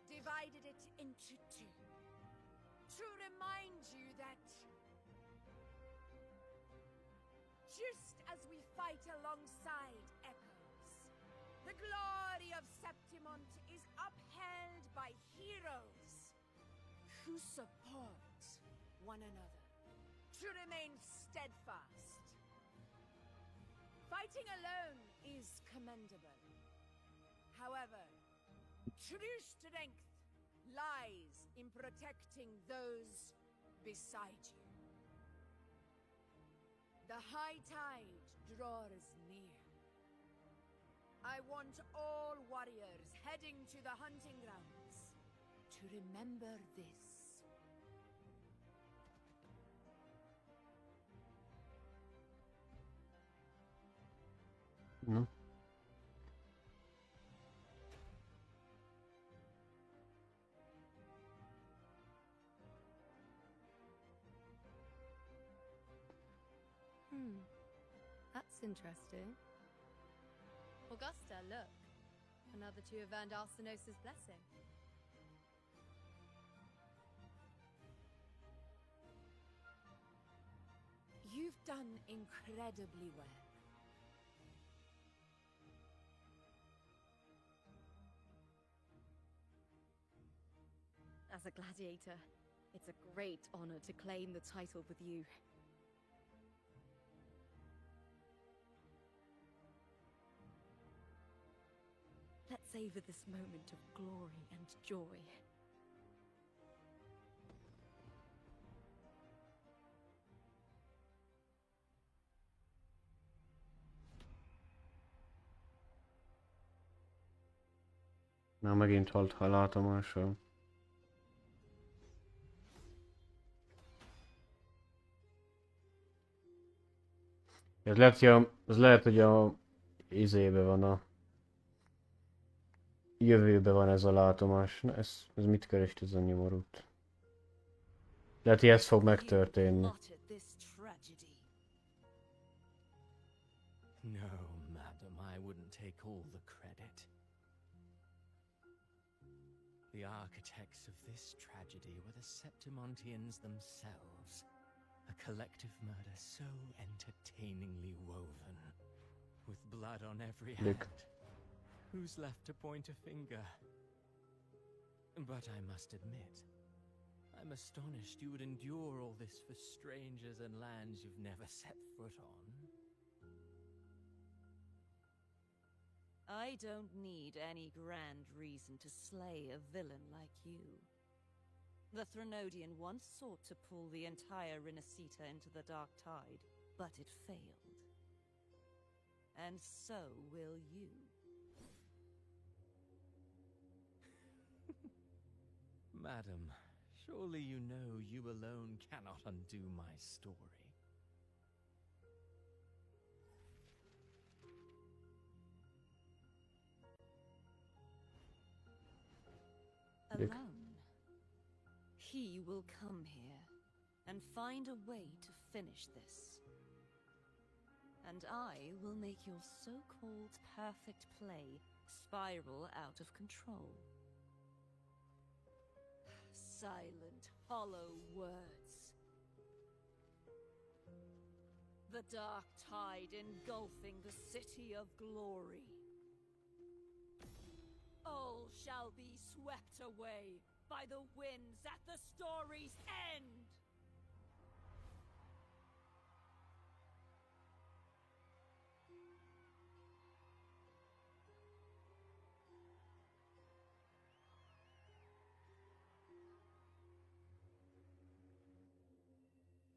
divided it into two, to remind you that just as we fight alongside echoes, the glory of Septimont is upheld by heroes who support one another, to remain steadfast. Fighting alone is commendable. However, true strength lies in protecting those beside you. The high tide draws near. I want all warriors heading to the hunting grounds to remember this. Na. That's interesting. Augusta, look. Another two have earned Arsenosa's blessing. You've done incredibly well. As a gladiator, it's a great honor to claim the title with you. Let's savor this moment of glory and joy. Már megint halt halátomással. Ez lehet, hogy a izébe van a jövőben van ez a látomás. Na, ez mit keres ez a nyomorult? Lehet, hogy ez fog megtörténni. No, madam, I wouldn't take all the credit. The architects of this tragedy were the Septimontians themselves. A collective murder so entertainingly woven, with blood on every hand. Who's left to point a finger? But I must admit, I'm astonished you would endure all this for strangers and lands you've never set foot on. I don't need any grand reason to slay a villain like you. The Threnodian once sought to pull the entire Renacita into the Dark Tide, but it failed. And so will you. Madam, surely you know you alone cannot undo my story. Alone. He will come here and find a way to finish this. And I will make your so-called perfect play spiral out of control. Silent, hollow words. The dark tide engulfing the city of glory. All shall be swept away by the winds at the story's end!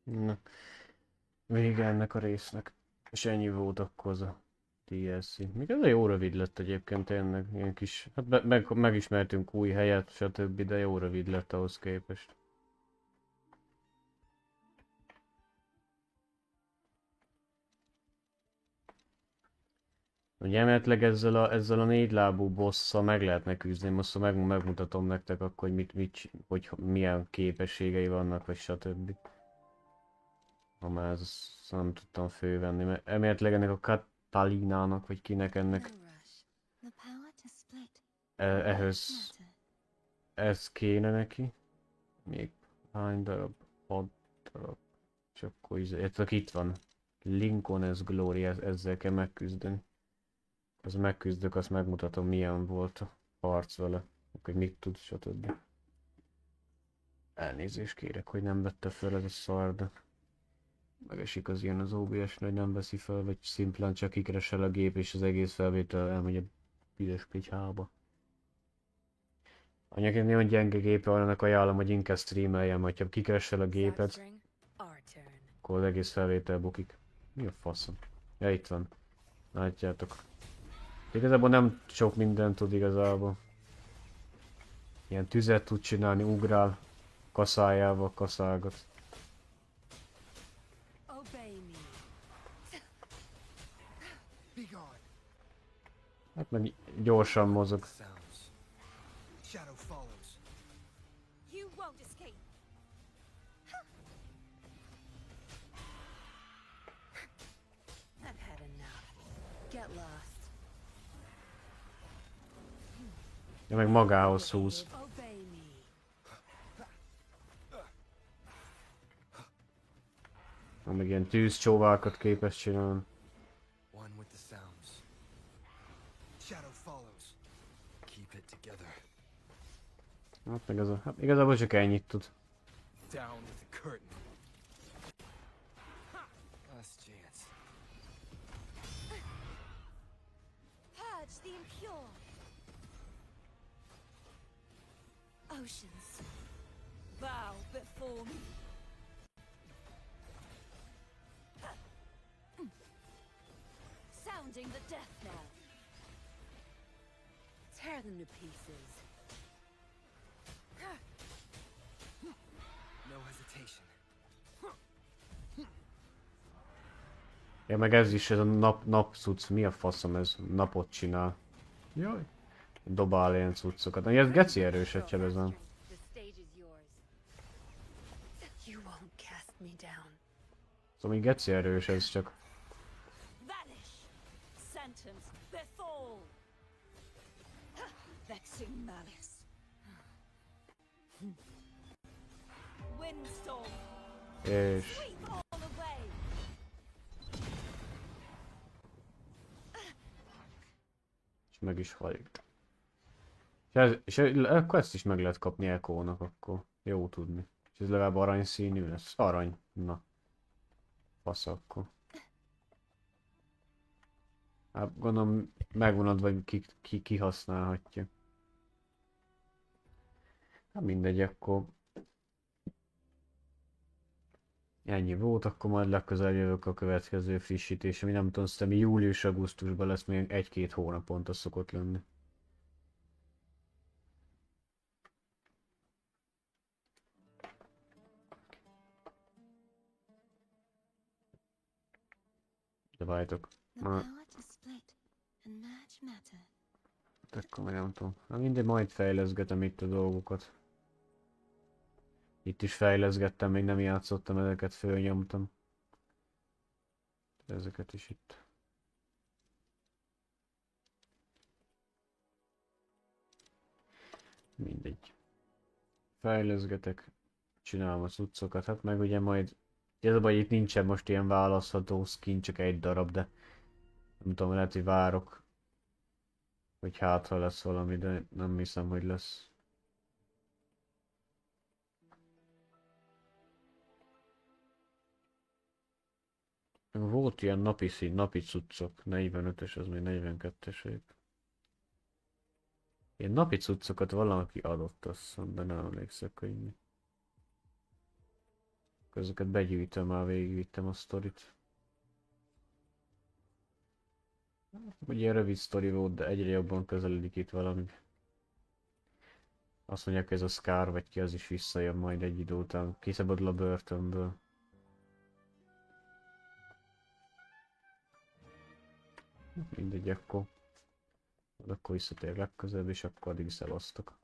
Na, vége ennek a résznek. És ennyi volt akkor az a DLC. Még ez jó rövid lett egyébként tényleg, ilyen kis... Hát megismertünk új helyet, stb. De jó rövid lett ahhoz képest. Ugye emeletileg ezzel a négylábú bosszal meg lehetne küzdeni, most megmutatom nektek akkor, hogy milyen képességei vannak, vagy stb. Ha már ezt nem tudtam fölvenni, mert emeletileg ennek a Katalinának, vagy kinek ennek ehhez ez kéne neki. Még hány darab? 6 darab. És akkor itt van. Lincoln's Glory, ezzel kell megküzdeni. Az megküzdök, azt megmutatom milyen volt a harc vele. Hogy mit tud, stb. Elnézést kérek, hogy nem vette fel ez a szar, de megesik az ilyen az OBS-n, hogy nem veszi fel, vagy szimplán csak kikeresel a gép, és az egész felvétel elmegy a büdös pityhába. Anyagén nagyon gyenge gépe van, annak ajánlom, hogy inkább streameljem, hogyha kikeresel a gépet, akkor az egész felvétel bukik. Mi a faszom? Ja, itt van. Látjátok. Igazából nem sok mindent tud igazából. Ilyen tüzet tud csinálni, ugrál, kaszájával kaszálgat. Hát meg gyorsan mozog. Shadow follows. You won't escape. I've had enough. Get lost. Ja meg magához húz. Obey me. Meg ilyen tűzcsóvákat képes csinálni. One with the sounds. Shadow follows. Keep it together. Hát meg ez a... Hát igazából csak ennyit tud. Down with the curtain. Last chance. Purge the impure. Oceans, bow before me. Sounding the death knell. Tear them to pieces. No hesitation. Ja meg ez is, ez a napcucc. Mi a faszom ez? Napot csinál. Jaj. Dobál ilyen cuccokat. Na, ez geci erős egy sebezem. The stage is yours. You won't cast me down. Szóval még geci erős ez csak. Vanish. Sentence befall. Vexing malice. Windstorm. És... Sweep all away. És meg is halik. És akkor ezt is meg lehet kapni Echo-nak, akkor jó tudni. És ez legalább aranyszínű lesz. Arany. Na. Fasz akkor. Hát gondolom megvonod, vagy ki kihasználhatja. Hát mindegy, akkor... Ennyi volt, akkor majd legközelebb jövök a következő frissítés, ami nem tudom, szerintem július-augusztusban lesz, még 1-2 hónaponta szokott lenni. De várjátok. Akkor meg nem tudom. Hát mindegy, majd fejleszgetem itt a dolgokat. Itt is fejleszgettem, még nem játszottam, ezeket fölnyomtam. Ezeket is itt. Mindegy. Fejleszgetek, csinálom a cuccokat, hát meg ugye majd... Ez a baj, itt nincsen most ilyen választható skin, csak egy darab, de... Nem tudom, lehet, hogy várok. Hogy hát, ha lesz valami, de nem hiszem, hogy lesz. Volt ilyen napi szín, napi cuccok, 45-ös, az még 42-es épp. Ilyen napi cuccokat valaki adott, azt hiszem, de nem emlékszek, hogy mi. Ezeket begyűjtöm, már végigvittem a sztorit. Ugye rövid sztori volt, de egyre jobban közeledik itt valami. Azt mondják, ez a Scar, vagy ki az is visszajön majd egy idő után. Kiszabadul a börtönből. Mindegy, akkor visszatér legközelebb, és akkor addig szevasztok.